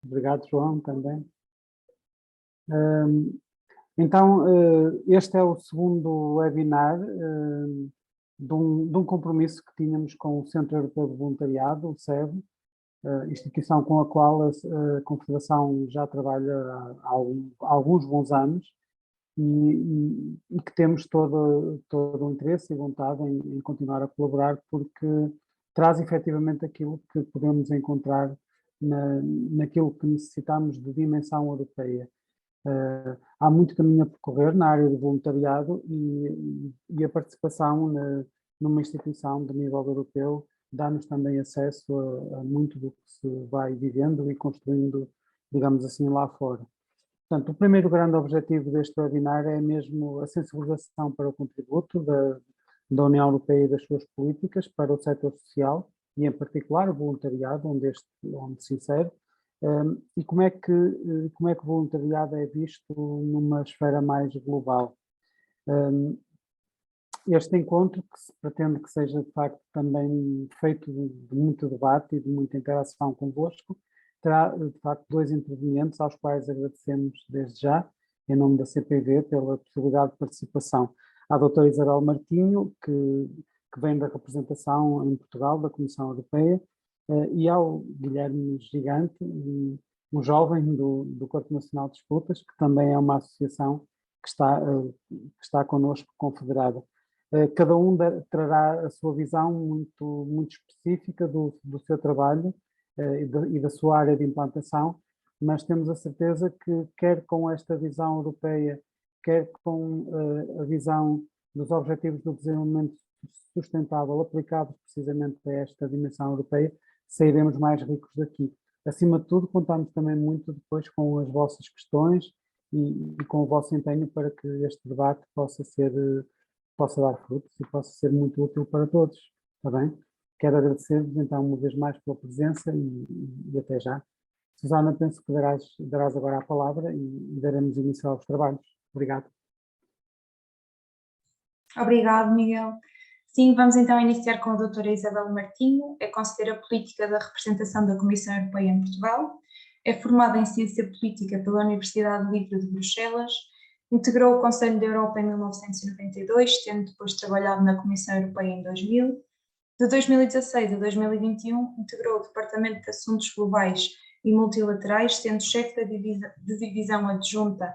Obrigado, João, também. Então, este é o segundo webinar de um compromisso que tínhamos com o Centro Europeu de Voluntariado, o CEV, instituição com a qual a Confederação já trabalha há alguns bons anos e que temos todo o interesse e vontade em continuar a colaborar, porque traz efetivamente aquilo que podemos encontrar naquilo que necessitamos de dimensão europeia. Há muito caminho a percorrer na área do voluntariado e a participação numa instituição de nível europeu dá-nos também acesso a muito do que se vai vivendo e construindo, digamos assim, lá fora. Portanto, o primeiro grande objetivo deste webinar é mesmo a sensibilização para o contributo da União Europeia e das suas políticas para o setor social e, em particular, o voluntariado, onde se insere, e como é que o voluntariado é visto numa esfera mais global. Este encontro, que se pretende que seja de facto também feito de muito debate e de muita interação convosco, terá de facto dois intervenientes aos quais agradecemos desde já, em nome da CPV, pela possibilidade de participação. À doutora Isabel Martinho, que vem da representação em Portugal da Comissão Europeia, e ao Guilherme Gigante, um jovem do Corpo Nacional de Disputas, que também é uma associação que está connosco confederada. Cada um trará a sua visão muito específica do seu trabalho e da sua área de implantação, mas temos a certeza que, quer com esta visão europeia, quer com a visão dos Objetivos do Desenvolvimento Sustentável aplicados precisamente a esta dimensão europeia, sairemos mais ricos daqui. Acima de tudo, contamos também muito depois com as vossas questões e com o vosso empenho para que este debate possa dar frutos e possa ser muito útil para todos, está bem? Quero agradecer-vos então uma vez mais pela presença e até já. Susana, penso que darás agora a palavra e daremos início aos trabalhos. Obrigado. Obrigado, Miguel. Sim, vamos então iniciar com a doutora Isabel Martinho, é conselheira política da representação da Comissão Europeia em Portugal, é formada em Ciência Política pela Universidade Livre de Bruxelas, integrou o Conselho da Europa em 1992, tendo depois trabalhado na Comissão Europeia em 2000. De 2016 a 2021, integrou o Departamento de Assuntos Globais e Multilaterais, sendo chefe de divisão adjunta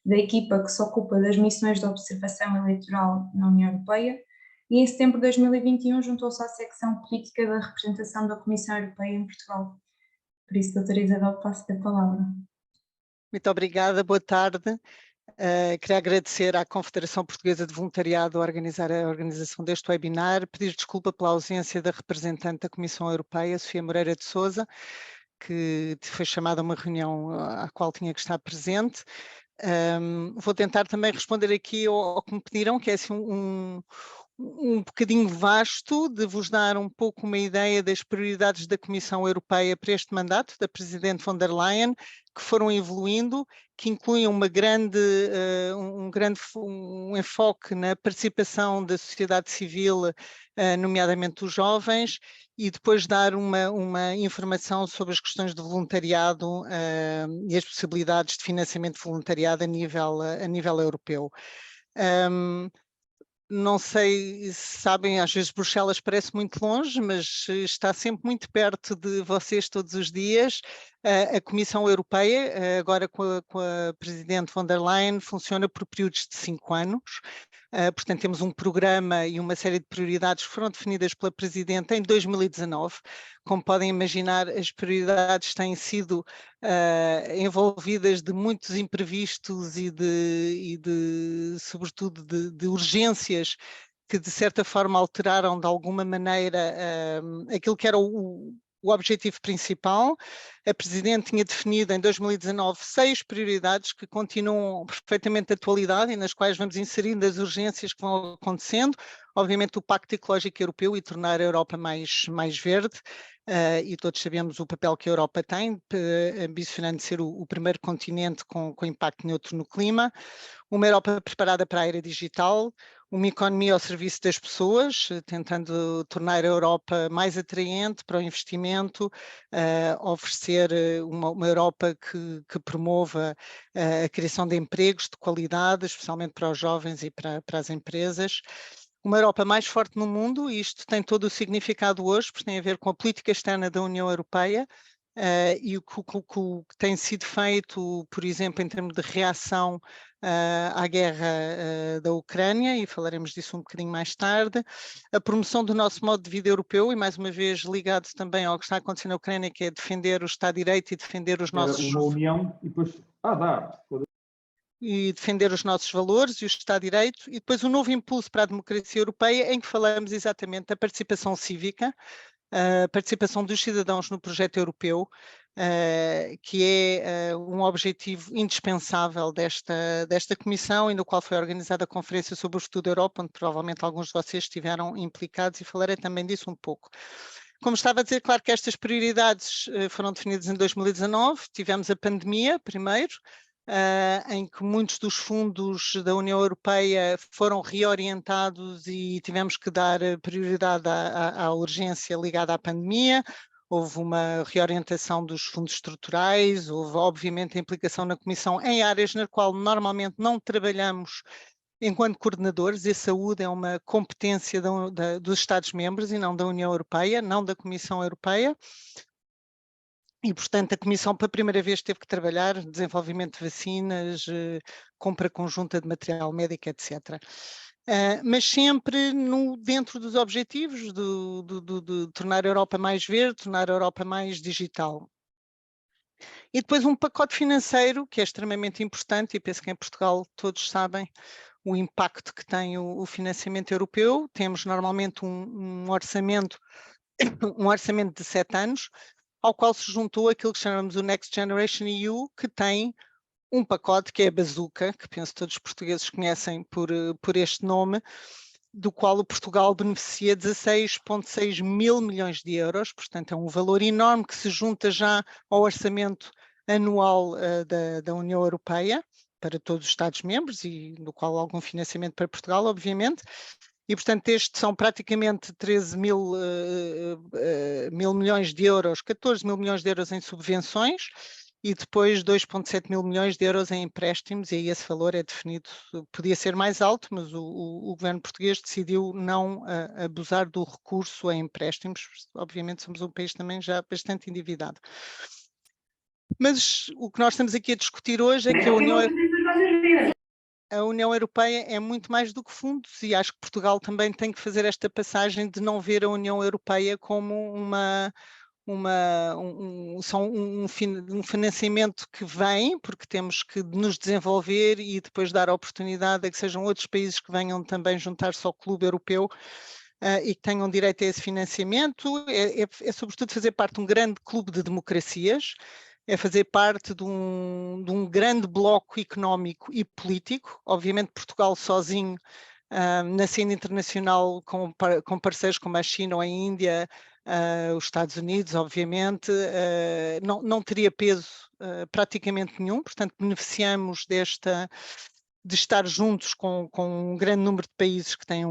da equipa que se ocupa das missões de observação eleitoral na União Europeia, e em setembro de 2021 juntou-se à secção política da representação da Comissão Europeia em Portugal. Por isso, doutora Isabel, passo-lhe a palavra. Muito obrigada, boa tarde. Queria agradecer à Confederação Portuguesa de Voluntariado a organização deste webinar, pedir desculpa pela ausência da representante da Comissão Europeia, Sofia Moreira de Sousa, que foi chamada a uma reunião à qual tinha que estar presente. Vou tentar também responder aqui ao que me pediram, que é assim um bocadinho vasto, de vos dar um pouco uma ideia das prioridades da Comissão Europeia para este mandato, da Presidente von der Leyen, que foram evoluindo, que incluem um enfoque na participação da sociedade civil, nomeadamente dos jovens, e depois dar uma informação sobre as questões de voluntariado e as possibilidades de financiamento de voluntariado a nível europeu. Não sei se sabem, às vezes Bruxelas parece muito longe, mas está sempre muito perto de vocês todos os dias. A Comissão Europeia, agora com a Presidente von der Leyen, funciona por períodos de 5 anos. Portanto, temos um programa e uma série de prioridades que foram definidas pela Presidente em 2019. Como podem imaginar, as prioridades têm sido envolvidas de muitos imprevistos e sobretudo, de urgências que, de certa forma, alteraram de alguma maneira aquilo que era o objetivo principal. A Presidente tinha definido em 2019 6 prioridades que continuam perfeitamente de atualidade e nas quais vamos inserindo as urgências que vão acontecendo. Obviamente o Pacto Ecológico Europeu e tornar a Europa mais verde, e todos sabemos o papel que a Europa tem, ambicionando ser o primeiro continente com impacto neutro no clima. Uma Europa preparada para a era digital, uma economia ao serviço das pessoas, tentando tornar a Europa mais atraente para o investimento, oferecer uma Europa que promova a criação de empregos de qualidade, especialmente para os jovens e para as empresas. Uma Europa mais forte no mundo, e isto tem todo o significado hoje, porque tem a ver com a política externa da União Europeia, e o que tem sido feito, por exemplo, em termos de reação à guerra da Ucrânia, e falaremos disso um bocadinho mais tarde, a promoção do nosso modo de vida europeu, e mais uma vez ligado também ao que está acontecendo na Ucrânia, que é defender o Estado de Direito e defender os nossos... Era uma união e depois... E defender os nossos valores e o Estado de Direito, e depois um novo impulso para a democracia europeia, em que falamos exatamente da participação cívica, a participação dos cidadãos no projeto europeu, que é um objetivo indispensável desta comissão, e no qual foi organizada a Conferência sobre o Futuro da Europa, onde provavelmente alguns de vocês estiveram implicados, e falarei também disso um pouco. Como estava a dizer, claro que estas prioridades foram definidas em 2019, tivemos a pandemia primeiro, em que muitos dos fundos da União Europeia foram reorientados e tivemos que dar prioridade à urgência ligada à pandemia. Houve uma reorientação dos fundos estruturais, houve obviamente a implicação na Comissão em áreas na qual normalmente não trabalhamos enquanto coordenadores, e a saúde é uma competência dos Estados-membros e não da União Europeia, não da Comissão Europeia. E, portanto, a Comissão pela primeira vez teve que trabalhar desenvolvimento de vacinas, compra conjunta de material médico, etc. Mas sempre dentro dos objetivos de tornar a Europa mais verde, tornar a Europa mais digital. E depois um pacote financeiro que é extremamente importante, e penso que em Portugal todos sabem o impacto que tem o financiamento europeu. Temos normalmente um orçamento de 7 anos, ao qual se juntou aquilo que chamamos o Next Generation EU, que tem um pacote que é a Bazooka, que penso todos os portugueses conhecem por este nome, do qual o Portugal beneficia 16,6 mil milhões de euros, portanto é um valor enorme que se junta já ao orçamento anual da União Europeia, para todos os Estados-membros, e do qual algum financiamento para Portugal, obviamente. E, portanto, estes são praticamente 13 mil milhões de euros, 14 mil milhões de euros em subvenções, e depois 2,7 mil milhões de euros em empréstimos, e aí esse valor é definido, podia ser mais alto, mas o governo português decidiu não abusar do recurso a empréstimos. Obviamente somos um país também já bastante endividado. Mas o que nós estamos aqui a discutir hoje é que a União Europeia é muito mais do que fundos, e acho que Portugal também tem que fazer esta passagem de não ver a União Europeia como um financiamento que vem, porque temos que nos desenvolver e depois dar a oportunidade a que sejam outros países que venham também juntar-se ao clube europeu e que tenham direito a esse financiamento. É sobretudo fazer parte de um grande clube de democracias, é fazer parte de um grande bloco económico e político. Obviamente Portugal sozinho, na cena internacional, com parceiros como a China ou a Índia, os Estados Unidos, obviamente, não teria peso praticamente nenhum, portanto beneficiamos de estar juntos com um grande número de países que têm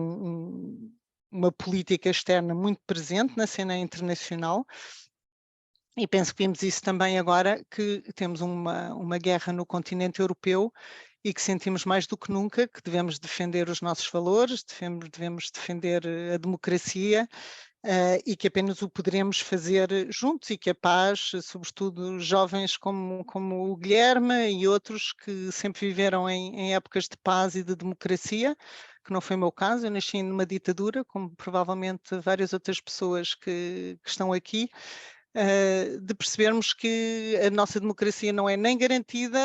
uma política externa muito presente na cena internacional. E penso que vimos isso também agora, que temos uma guerra no continente europeu e que sentimos mais do que nunca que devemos defender os nossos valores, devemos defender a democracia e que apenas o poderemos fazer juntos, e que a paz, sobretudo jovens como o Guilherme e outros que sempre viveram em épocas de paz e de democracia, que não foi o meu caso, eu nasci numa ditadura, como provavelmente várias outras pessoas que estão aqui, de percebermos que a nossa democracia não é nem garantida,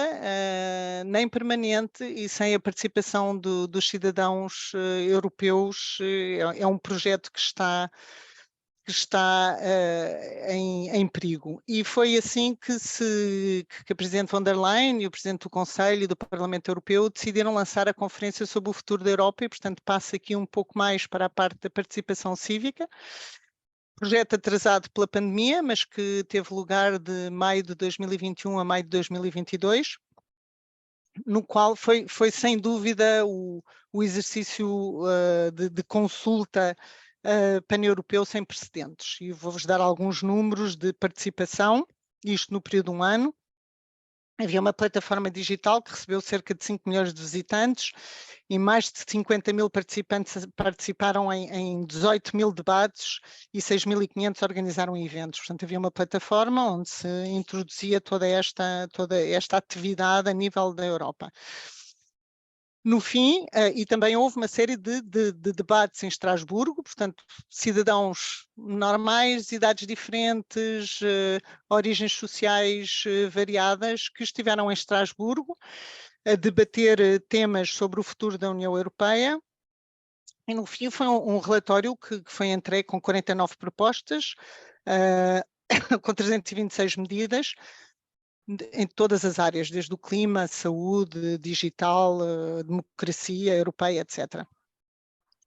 nem permanente, e sem a participação dos cidadãos europeus é um projeto que está em perigo. E foi assim que a Presidente von der Leyen e o Presidente do Conselho e do Parlamento Europeu decidiram lançar a Conferência sobre o Futuro da Europa, e portanto passa aqui um pouco mais para a parte da participação cívica. Projeto atrasado pela pandemia, mas que teve lugar de maio de 2021 a maio de 2022. no qual foi sem dúvida o exercício de consulta pan-europeu sem precedentes. E vou-vos dar alguns números de participação, isto no período de um ano. Havia uma plataforma digital que recebeu cerca de 5 milhões de visitantes e mais de 50 mil participantes participaram em 18 mil debates e 6.500 organizaram eventos. Portanto, havia uma plataforma onde se introduzia toda esta atividade a nível da Europa. No fim, e também houve uma série de debates em Estrasburgo, portanto, cidadãos normais, idades diferentes, origens sociais variadas, que estiveram em Estrasburgo a debater temas sobre o futuro da União Europeia. E no fim foi um relatório que foi entregue com 49 propostas, com 326 medidas, em todas as áreas, desde o clima, saúde, digital, democracia europeia, etc.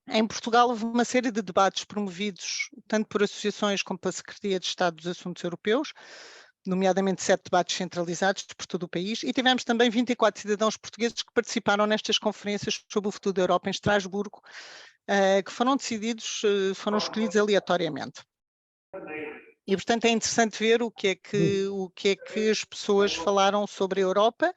Em Portugal houve uma série de debates promovidos tanto por associações como pela Secretaria de Estado dos Assuntos Europeus, nomeadamente 7 debates centralizados por todo o país, e tivemos também 24 cidadãos portugueses que participaram nestas conferências sobre o futuro da Europa em Estrasburgo, que foram decididos, foram escolhidos aleatoriamente. E, portanto, é interessante ver o que é que as pessoas falaram sobre a Europa,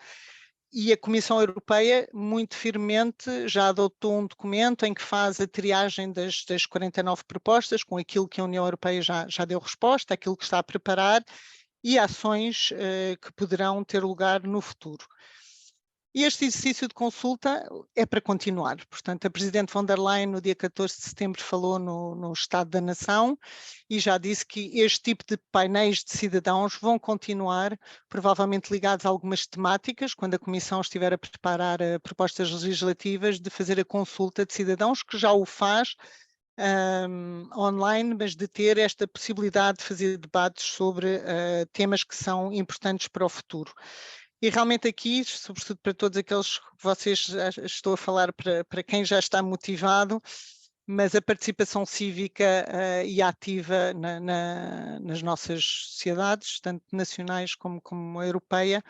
e a Comissão Europeia, muito firmemente, já adotou um documento em que faz a triagem das 49 propostas, com aquilo que a União Europeia já deu resposta, aquilo que está a preparar e ações que poderão ter lugar no futuro. E este exercício de consulta é para continuar. Portanto, a Presidente von der Leyen, no dia 14 de setembro, falou no Estado da Nação e já disse que este tipo de painéis de cidadãos vão continuar, provavelmente ligados a algumas temáticas, quando a Comissão estiver a preparar propostas legislativas, de fazer a consulta de cidadãos, que já o faz online, mas de ter esta possibilidade de fazer debates sobre temas que são importantes para o futuro. E realmente aqui, sobretudo para todos aqueles que vocês, estou a falar para quem já está motivado, mas a participação cívica e ativa nas nossas sociedades, tanto nacionais como a europeia,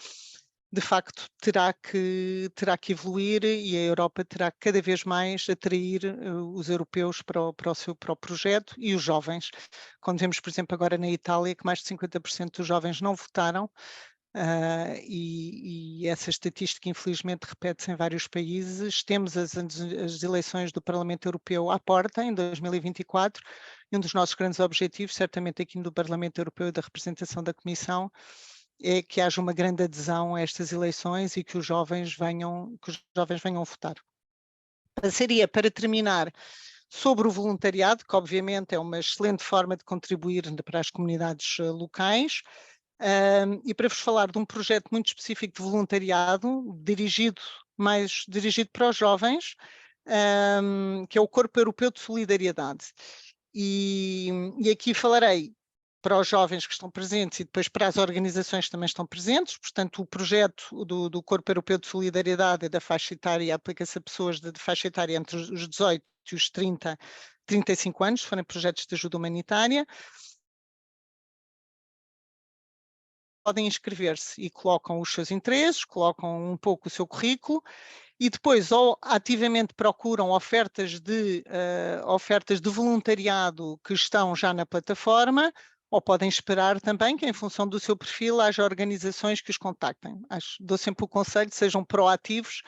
de facto terá que evoluir, e a Europa terá que cada vez mais atrair os europeus para o projeto, e os jovens. Quando vemos, por exemplo, agora na Itália, que mais de 50% dos jovens não votaram, e essa estatística infelizmente repete-se em vários países. Temos as eleições do Parlamento Europeu à porta em 2024, e um dos nossos grandes objetivos, certamente aqui no Parlamento Europeu e da representação da Comissão, é que haja uma grande adesão a estas eleições e que os jovens venham votar. Seria, para terminar, sobre o voluntariado, que obviamente é uma excelente forma de contribuir para as comunidades locais. E para vos falar de um projeto muito específico de voluntariado, dirigido para os jovens, que é o Corpo Europeu de Solidariedade. E aqui falarei para os jovens que estão presentes e depois para as organizações que também estão presentes. Portanto, o projeto do Corpo Europeu de Solidariedade é da faixa etária, aplica-se a pessoas de faixa etária entre os 18 e os 35 anos, forem projetos de ajuda humanitária. Podem inscrever-se e colocam os seus interesses, colocam um pouco o seu currículo, e depois ou ativamente procuram ofertas de voluntariado que estão já na plataforma, ou podem esperar também que, em função do seu perfil, haja organizações que os contactem. Dou sempre o conselho, sejam proativos,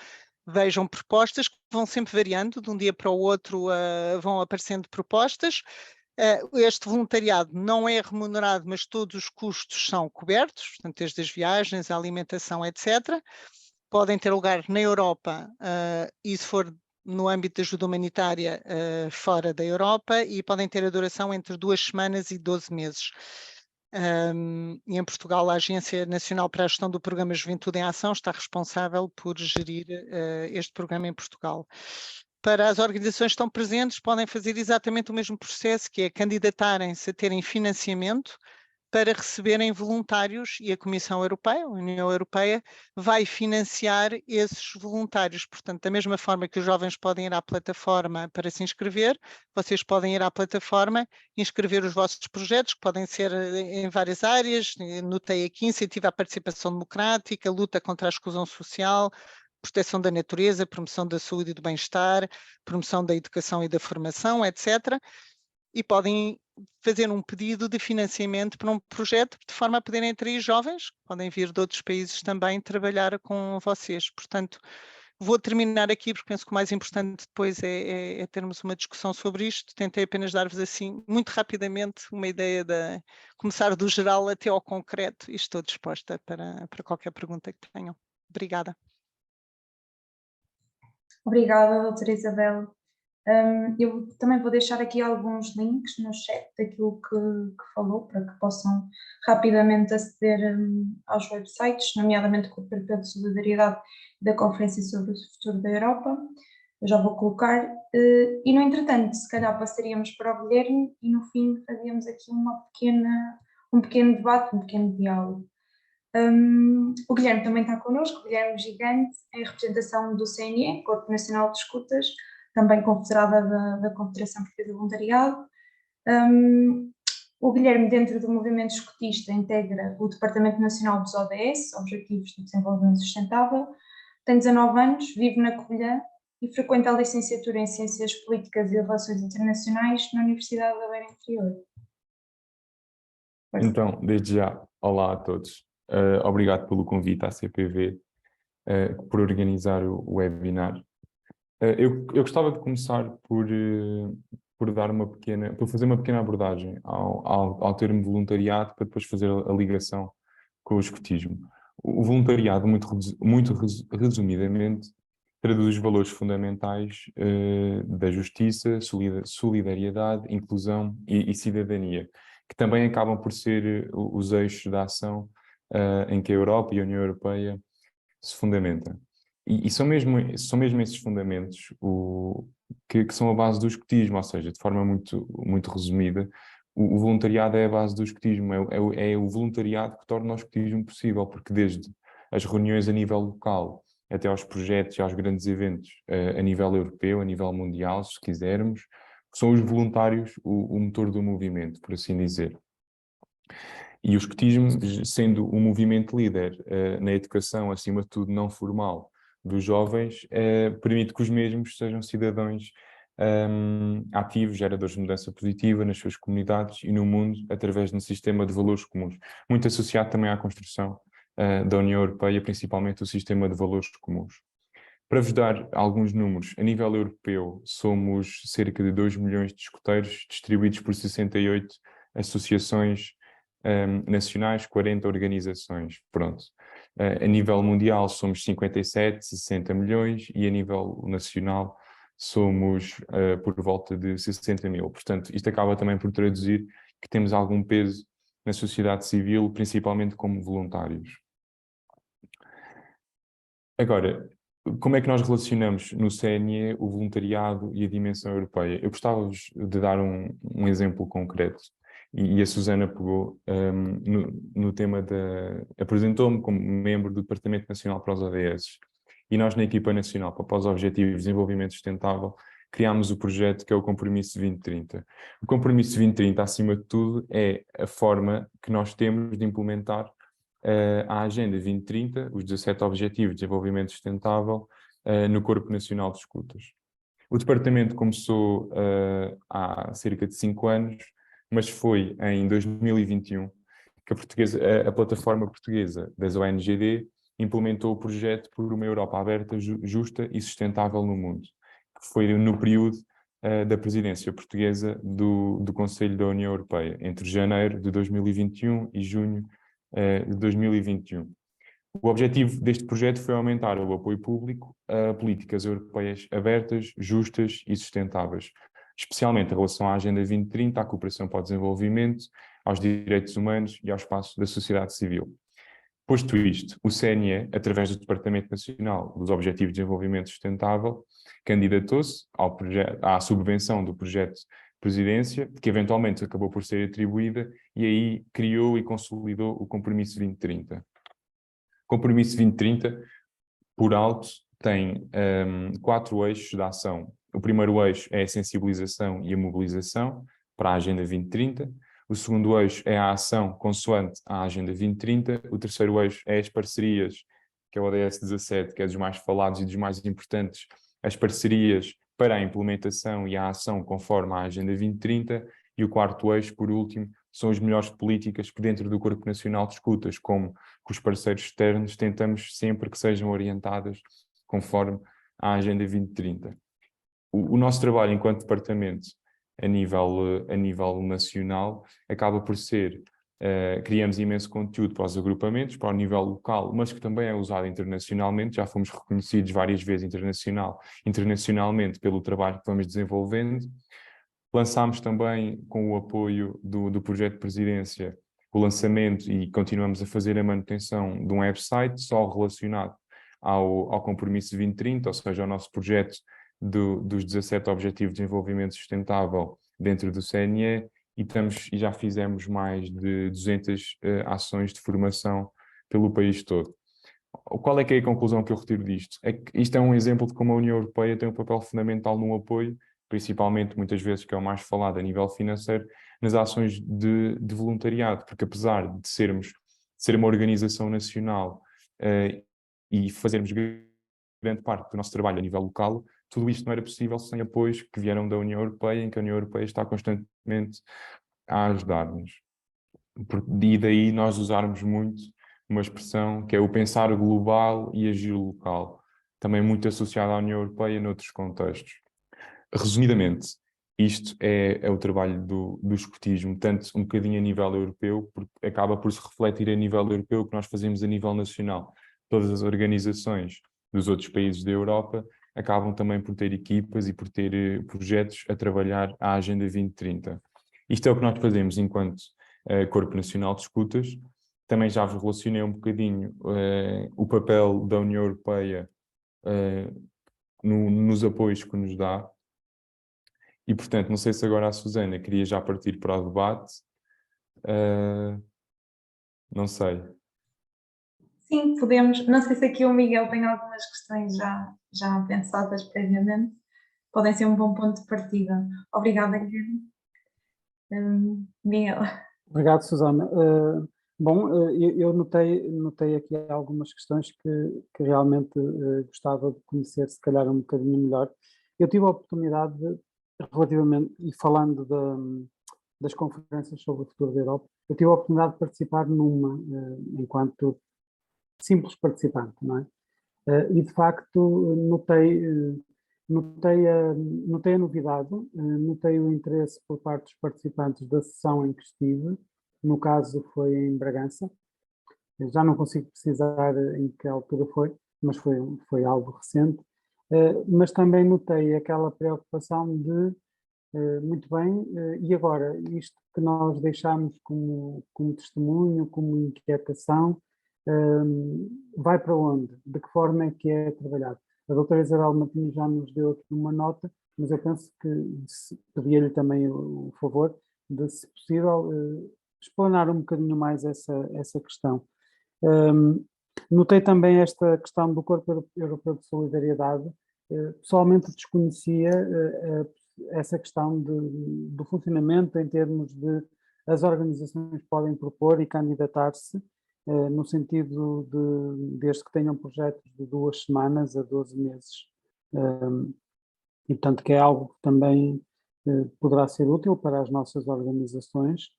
vejam propostas que vão sempre variando, de um dia para o outro vão aparecendo propostas. Este voluntariado não é remunerado, mas todos os custos são cobertos, portanto, desde as viagens, a alimentação, etc. Podem ter lugar na Europa e, se for no âmbito da ajuda humanitária, fora da Europa, e podem ter a duração entre 2 semanas e 12 meses. E em Portugal, a Agência Nacional para a Gestão do Programa Juventude em Ação está responsável por gerir este programa em Portugal. Para as organizações que estão presentes, podem fazer exatamente o mesmo processo, que é candidatarem-se a terem financiamento para receberem voluntários, e a Comissão Europeia, a União Europeia, vai financiar esses voluntários. Portanto, da mesma forma que os jovens podem ir à plataforma para se inscrever, vocês podem ir à plataforma, inscrever os vossos projetos, que podem ser em várias áreas. Notei aqui: incentiva à participação democrática, luta contra a exclusão social, proteção da natureza, promoção da saúde e do bem-estar, promoção da educação e da formação, etc. E podem fazer um pedido de financiamento para um projeto de forma a poderem atrair jovens, podem vir de outros países também trabalhar com vocês. Portanto, vou terminar aqui porque penso que o mais importante depois é termos uma discussão sobre isto. Tentei apenas dar-vos assim, muito rapidamente, uma ideia de começar do geral até ao concreto e estou disposta para qualquer pergunta que tenham. Obrigada. Obrigada, doutora Isabel. Eu também vou deixar aqui alguns links no chat daquilo que falou, para que possam rapidamente aceder aos websites, nomeadamente com o Europeu de Solidariedade da Conferência sobre o Futuro da Europa. Eu já vou colocar. E, no entretanto, se calhar passaríamos para o Guilherme e, no fim, fazíamos aqui um pequeno debate, um pequeno diálogo. O Guilherme também está connosco, o Guilherme Gigante, em representação do CNE, Corpo Nacional de Escutas, também confederada da Confederação Portuguesa de Voluntariado. O Guilherme, dentro do movimento escutista, integra o Departamento Nacional dos ODS, Objetivos de Desenvolvimento Sustentável, tem 19 anos, vive na Covilhã e frequenta a licenciatura em Ciências Políticas e Relações Internacionais na Universidade da Beira Interior. Então, desde já, olá a todos. Obrigado pelo convite à CPV, por organizar o webinar. Eu gostava de começar por fazer uma pequena abordagem ao termo voluntariado, para depois fazer a ligação com o escutismo. O voluntariado, muito resumidamente, traduz os valores fundamentais da justiça, solidariedade, inclusão e cidadania, que também acabam por ser os eixos da ação em que a Europa e a União Europeia se fundamentam. E são mesmo esses fundamentos que são a base do escutismo, ou seja, de forma muito resumida, o voluntariado é a base do escutismo, é o voluntariado que torna o escutismo possível, porque desde as reuniões a nível local até aos projetos e aos grandes eventos a nível europeu, a nível mundial, se quisermos, são os voluntários o motor do movimento, por assim dizer. E o escutismo, sendo um movimento líder na educação, acima de tudo não formal, dos jovens, permite que os mesmos sejam cidadãos ativos, geradores de mudança positiva nas suas comunidades e no mundo, através de um sistema de valores comuns, muito associado também à construção da União Europeia, principalmente o sistema de valores comuns. Para vos dar alguns números, a nível europeu somos cerca de 2 milhões de escuteiros, distribuídos por 68 associações nacionais, 40 organizações, pronto. A nível mundial somos 57, 60 milhões e a nível nacional somos por volta de 60 mil. Portanto, isto acaba também por traduzir que temos algum peso na sociedade civil, principalmente como voluntários. Agora, como é que nós relacionamos no CNE o voluntariado e a dimensão europeia? Eu gostava-vos de dar um exemplo concreto. E a Susana pegou no tema apresentou-me como membro do Departamento Nacional para os ODS. E nós, na equipa nacional para os Objetivos de Desenvolvimento Sustentável, criámos o projeto que é o Compromisso 2030. O Compromisso 2030, acima de tudo, é a forma que nós temos de implementar a Agenda 2030, os 17 Objetivos de Desenvolvimento Sustentável, no Corpo Nacional de Escutas. O departamento começou há cerca de 5 anos, mas foi em 2021 que a plataforma portuguesa das ONGD implementou o projeto por uma Europa aberta, justa e sustentável no mundo, que foi no período da presidência portuguesa do Conselho da União Europeia, entre janeiro de 2021 e junho de 2021. O objetivo deste projeto foi aumentar o apoio público a políticas europeias abertas, justas e sustentáveis, especialmente em relação à Agenda 2030, à cooperação para o desenvolvimento, aos direitos humanos e ao espaço da sociedade civil. Posto isto, o CNE, através do Departamento Nacional dos Objetivos de Desenvolvimento Sustentável, candidatou-se à subvenção do projeto de Presidência, que eventualmente acabou por ser atribuída, e aí criou e consolidou o Compromisso 2030. O Compromisso 2030, por alto, tem 4 eixos de ação. O primeiro eixo é a sensibilização e a mobilização para a Agenda 2030. O segundo eixo é a ação consoante a Agenda 2030. O terceiro eixo é as parcerias que é o ODS 17, que é dos mais falados e dos mais importantes, as parcerias para a implementação e a ação conforme a Agenda 2030, e o quarto eixo, por último, são as melhores políticas que dentro do Corpo Nacional de Escutas, como com os parceiros externos, tentamos sempre que sejam orientadas conforme a Agenda 2030. O nosso trabalho enquanto departamento a nível nacional acaba por ser, criamos imenso conteúdo para os agrupamentos, para o nível local, mas que também é usado internacionalmente, já fomos reconhecidos várias vezes internacionalmente pelo trabalho que vamos desenvolvendo. Lançámos também, com o apoio do projeto de presidência, o lançamento e continuamos a fazer a manutenção de um website só relacionado ao compromisso 2030, ou seja, ao nosso projeto dos 17 Objetivos de Desenvolvimento Sustentável dentro do CNE, e já fizemos mais de 200 ações de formação pelo país todo. Qual é que é a conclusão que eu retiro disto? É que isto é um exemplo de como a União Europeia tem um papel fundamental no apoio, principalmente, muitas vezes, que é o mais falado a nível financeiro, nas ações de voluntariado, porque apesar de ser uma organização nacional e fazermos grande parte do nosso trabalho a nível local, tudo isto não era possível sem apoios que vieram da União Europeia, em que a União Europeia está constantemente a ajudar-nos. E daí nós usarmos muito uma expressão que é o pensar global e agir local, também muito associada à União Europeia noutros contextos. Resumidamente, isto é o trabalho do escutismo, tanto um bocadinho a nível europeu, porque acaba por se refletir a nível europeu o que nós fazemos a nível nacional. Todas as organizações dos outros países da Europa acabam também por ter equipas e por ter projetos a trabalhar a Agenda 2030. Isto é o que nós fazemos enquanto Corpo Nacional de Escutas. Também já vos relacionei um bocadinho o papel da União Europeia nos apoios que nos dá. E, portanto, não sei se agora a Susana queria já partir para o debate. Não sei. Sim, podemos. Não sei se aqui o Miguel tem algumas questões já pensadas previamente. Podem ser um bom ponto de partida. Obrigada, Guilherme. Miguel. Obrigado, Susana. Eu notei aqui algumas questões que realmente gostava de conhecer, se calhar um bocadinho melhor. Eu tive a oportunidade, relativamente, e falando das conferências sobre o futuro da Europa, eu tive a oportunidade de participar numa, enquanto simples participante, não é? E de facto notei a novidade, notei o interesse por parte dos participantes da sessão em que estive, no caso foi em Bragança. Eu já não consigo precisar em que altura foi, mas foi algo recente. Mas também notei aquela preocupação de, muito bem, e agora, isto que nós deixamos como testemunho, como inquietação, vai para onde? De que forma é que é trabalhado? A doutora Isabel Martins já nos deu aqui uma nota, mas eu penso que pedia-lhe também o favor de, se possível, explanar um bocadinho mais essa questão. Notei também esta questão do Corpo Europeu de Solidariedade. Pessoalmente desconhecia essa questão do funcionamento em termos de as organizações podem propor e candidatar-se, no sentido desde que tenham projetos de 2 semanas a 12 meses. E, portanto, que é algo que também poderá ser útil para as nossas organizações.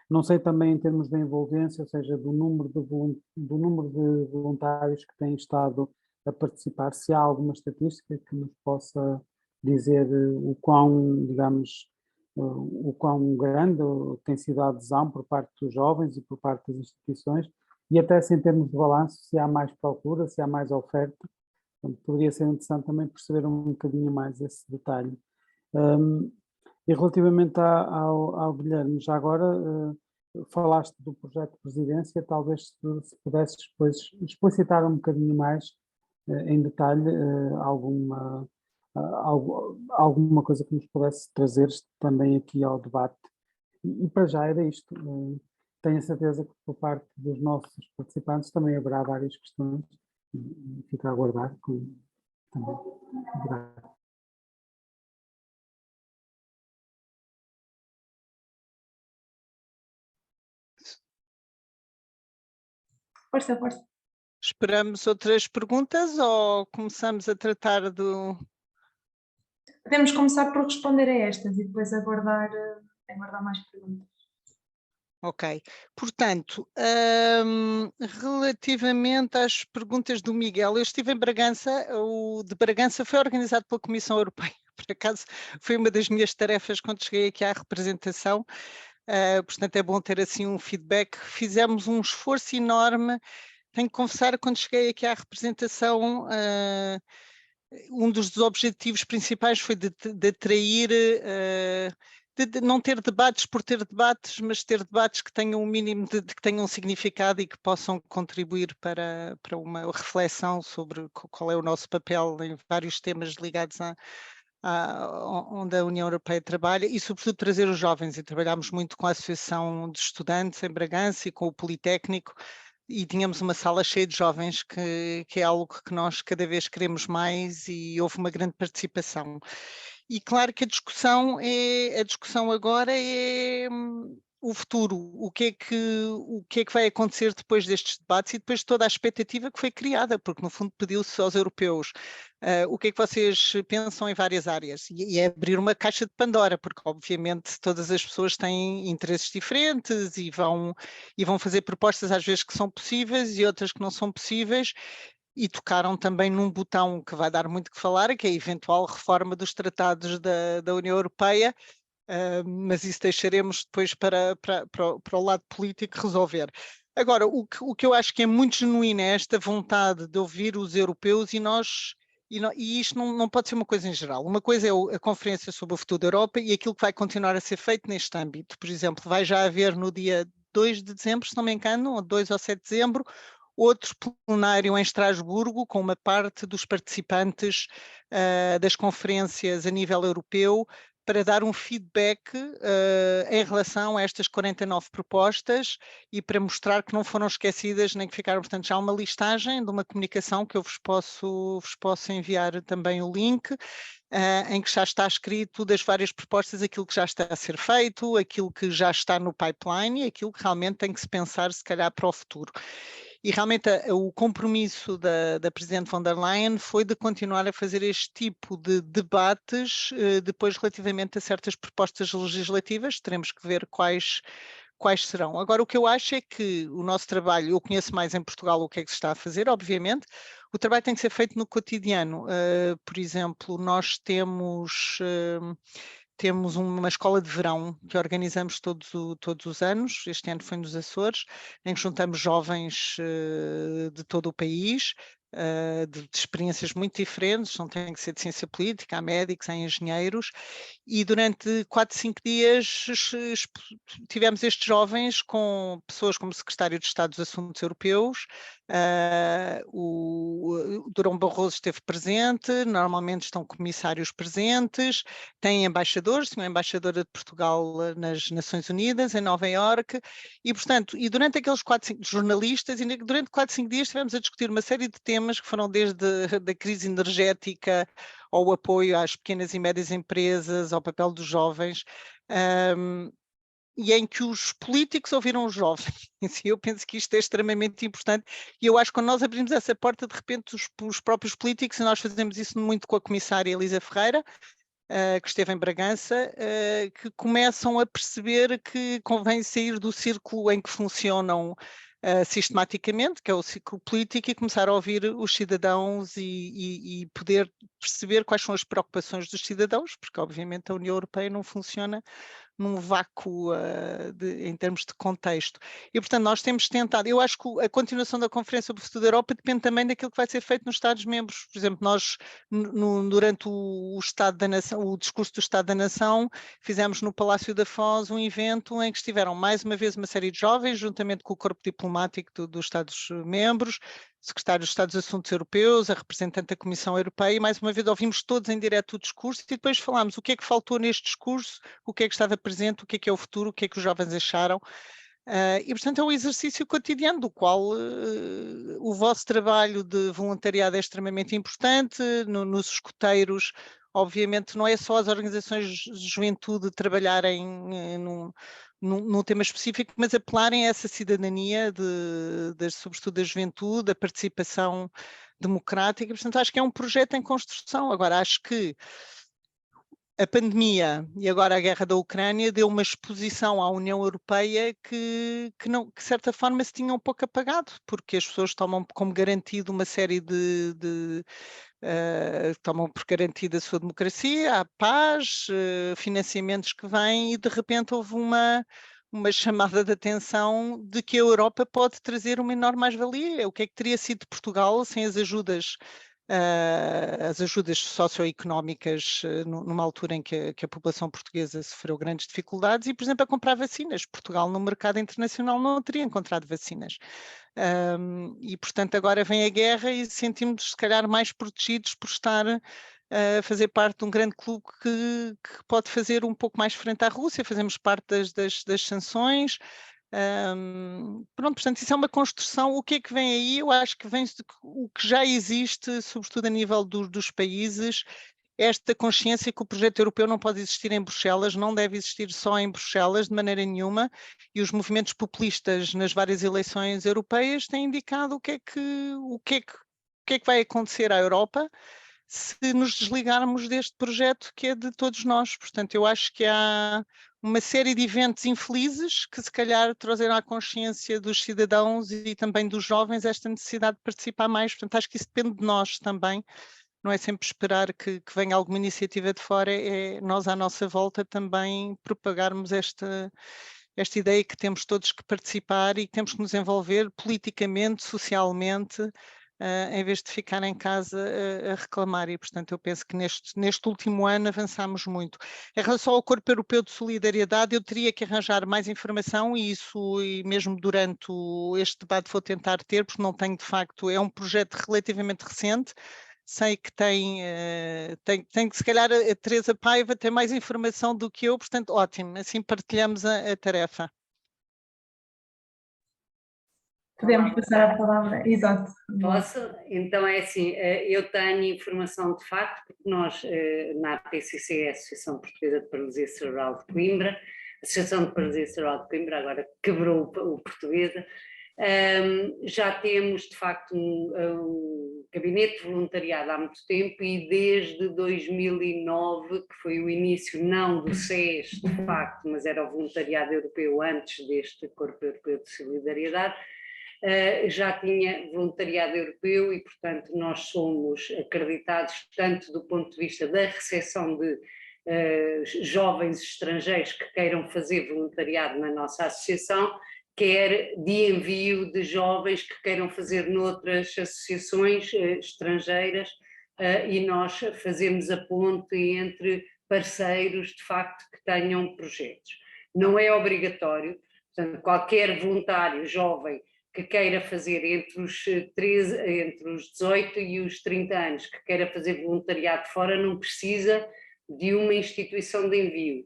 Não sei também em termos de envolvência, ou seja, do número de voluntários que têm estado a participar, se há alguma estatística que nos possa dizer o quão, digamos, o quão grande tem sido a adesão por parte dos jovens e por parte das instituições, e até se em termos de balanço, se há mais procura, se há mais oferta. Portanto, poderia ser interessante também perceber um bocadinho mais esse detalhe. E relativamente ao Guilherme, já agora falaste do projeto de presidência, talvez se pudesses depois explicitar um bocadinho mais em detalhe alguma coisa que nos pudesse trazer também aqui ao debate. E para já era isto. Tenho a certeza que por parte dos nossos participantes também haverá várias questões e fico a aguardar também. Obrigado. Força, força. Esperamos outras perguntas ou começamos a tratar do... Podemos começar por responder a estas e depois aguardar mais perguntas. Ok, portanto, relativamente às perguntas do Miguel, eu estive em Bragança, o de Bragança foi organizado pela Comissão Europeia, por acaso foi uma das minhas tarefas quando cheguei aqui à representação, portanto é bom ter assim um feedback. Fizemos um esforço enorme, tenho que confessar, quando cheguei aqui à representação, um dos objetivos principais foi de atrair, de não ter debates por ter debates, mas ter debates que tenham um mínimo que tenham um significado e que possam contribuir para uma reflexão sobre qual é o nosso papel em vários temas ligados onde a União Europeia trabalha e, sobretudo, trazer os jovens. E trabalhámos muito com a Associação de Estudantes em Bragança e com o Politécnico, e tínhamos uma sala cheia de jovens, que é algo que nós cada vez queremos mais, e houve uma grande participação. E claro que a discussão agora é o futuro, o que é que vai acontecer depois destes debates e depois de toda a expectativa que foi criada, porque no fundo pediu-se aos europeus o que é que vocês pensam em várias áreas, e é abrir uma caixa de Pandora, porque obviamente todas as pessoas têm interesses diferentes e vão fazer propostas às vezes que são possíveis e outras que não são possíveis, e tocaram também num botão que vai dar muito que falar, que é a eventual reforma dos tratados da União Europeia, mas isso deixaremos depois para o lado político resolver. Agora, o que eu acho que é muito genuíno é esta vontade de ouvir os europeus, e isto não pode ser uma coisa em geral. Uma coisa é a Conferência sobre o Futuro da Europa e aquilo que vai continuar a ser feito neste âmbito. Por exemplo, vai já haver no dia 2 de dezembro, se não me engano, ou 2 ou 7 de dezembro, outro plenário em Estrasburgo, com uma parte dos participantes das conferências a nível europeu, para dar um feedback em relação a estas 49 propostas e para mostrar que não foram esquecidas nem que ficaram. Portanto, já há uma listagem de uma comunicação que eu vos posso enviar também o link, em que já está escrito das várias propostas aquilo que já está a ser feito, aquilo que já está no pipeline e aquilo que realmente tem que se pensar, se calhar, para o futuro. E realmente o compromisso da Presidente von der Leyen foi de continuar a fazer este tipo de debates, depois relativamente a certas propostas legislativas, teremos que ver quais serão. Agora, o que eu acho é que o nosso trabalho, eu conheço mais em Portugal o que é que se está a fazer, obviamente, o trabalho tem que ser feito no cotidiano. Por exemplo, nós temos uma escola de verão que organizamos todos os anos. Este ano foi nos Açores, em que juntamos jovens de todo o país, de experiências muito diferentes, não tem que ser de ciência política, há médicos, há engenheiros, e durante 4, 5 dias tivemos estes jovens com pessoas como o Secretário de Estado dos Assuntos Europeus, o Durão Barroso esteve presente, normalmente estão comissários presentes, tem embaixadores, tinha uma embaixadora de Portugal nas Nações Unidas, em Nova Iorque, e portanto, e durante aqueles 4, 5 jornalistas, e durante 4, 5 dias estivemos a discutir uma série de temas que foram desde da crise energética, ao apoio às pequenas e médias empresas, ao papel dos jovens, e em que os políticos ouviram os jovens. Eu penso que isto é extremamente importante, e eu acho que quando nós abrimos essa porta, de repente os próprios políticos, e nós fazemos isso muito com a comissária Elisa Ferreira, que esteve em Bragança, que começam a perceber que convém sair do círculo em que funcionam sistematicamente, que é o ciclo político, e começar a ouvir os cidadãos e poder perceber quais são as preocupações dos cidadãos, porque obviamente a União Europeia não funciona num vácuo em termos de contexto. E, portanto, nós temos tentado, eu acho que a continuação da Conferência sobre o Futuro da Europa depende também daquilo que vai ser feito nos Estados-membros. Por exemplo, nós, durante o Estado da Nação, o discurso do Estado da Nação, fizemos no Palácio da Foz um evento em que estiveram mais uma vez uma série de jovens, juntamente com o corpo diplomático dos Estados-membros, Secretário de Estado dos Assuntos Europeus, a representante da Comissão Europeia, e mais uma vez ouvimos todos em direto o discurso e depois falámos o que é que faltou neste discurso, o que é que estava presente, o que é o futuro, o que é que os jovens acharam. E, portanto, é um exercício cotidiano do qual o vosso trabalho de voluntariado é extremamente importante. Nos escoteiros, obviamente, não é só as organizações de juventude trabalharem num tema específico, mas apelarem a essa cidadania, sobretudo da juventude, da participação democrática. Portanto, acho que é um projeto em construção. Agora, acho que a pandemia e agora a guerra da Ucrânia deu uma exposição à União Europeia que de certa forma se tinha um pouco apagado, porque as pessoas tomam como garantido uma série tomam por garantida a sua democracia, a paz, financiamentos que vêm e de repente houve uma chamada de atenção de que a Europa pode trazer uma enorme mais-valia. O que é que teria sido de Portugal sem as ajudas socioeconómicas numa altura em que a população portuguesa sofreu grandes dificuldades e, por exemplo, a comprar vacinas. Portugal no mercado internacional não teria encontrado vacinas. E, portanto, agora vem a guerra e sentimos-nos, se calhar, mais protegidos por estar a fazer parte de um grande clube que pode fazer um pouco mais frente à Rússia. Fazemos parte das sanções. Pronto, portanto, isso é uma construção. O que é que vem aí? Eu acho que vem o que já existe, sobretudo a nível dos países, esta consciência que o projeto europeu não pode existir em Bruxelas, não deve existir só em Bruxelas de maneira nenhuma, e os movimentos populistas nas várias eleições europeias têm indicado o que é que vai acontecer à Europa se nos desligarmos deste projeto que é de todos nós. Portanto, eu acho que há uma série de eventos infelizes que se calhar trazerão à consciência dos cidadãos e também dos jovens esta necessidade de participar mais. Portanto, acho que isso depende de nós também. Não é sempre esperar que venha alguma iniciativa de fora, é nós à nossa volta também propagarmos esta ideia que temos todos que participar e que temos que nos envolver politicamente, socialmente, em vez de ficar em casa a reclamar. E, portanto, eu penso que neste último ano avançámos muito. Em relação ao Corpo Europeu de Solidariedade, eu teria que arranjar mais informação e isso, e mesmo durante este debate vou tentar ter, porque não tenho de facto, é um projeto relativamente recente. Sei que tem que se calhar a Teresa Paiva tem mais informação do que eu, portanto, ótimo, assim partilhamos a tarefa. Podemos passar a palavra, exato. Posso? Então é assim, eu tenho informação de facto, porque nós na APCC, a Associação Portuguesa de Paralisia Cerebral de Coimbra, a Associação de Paralisia Cerebral de Coimbra agora quebrou o portuguesa, já temos de facto um gabinete de voluntariado há muito tempo e desde 2009, que foi o início não do SES de facto, mas era o voluntariado europeu antes deste Corpo Europeu de Solidariedade, já tinha voluntariado europeu e, portanto, nós somos acreditados tanto do ponto de vista da recepção de jovens estrangeiros que queiram fazer voluntariado na nossa associação, quer de envio de jovens que queiram fazer noutras associações estrangeiras e nós fazemos a ponte entre parceiros, de facto, que tenham projetos. Não é obrigatório, portanto, qualquer voluntário jovem que queira fazer entre os 18 e os 30 anos, que queira fazer voluntariado fora, não precisa de uma instituição de envio.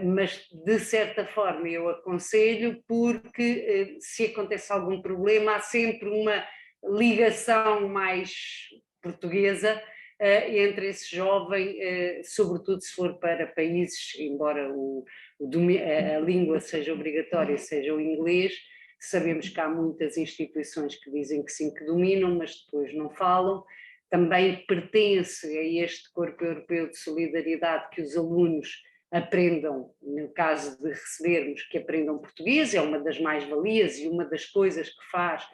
Mas de certa forma eu aconselho porque se acontece algum problema há sempre uma ligação mais portuguesa entre esse jovem, sobretudo se for para países, embora a língua seja obrigatória, seja o inglês, sabemos que há muitas instituições que dizem que sim, que dominam, mas depois não falam. Também pertence a este Corpo Europeu de Solidariedade que os alunos aprendam, no caso de recebermos, que aprendam português, é uma das mais-valias e uma das coisas que faz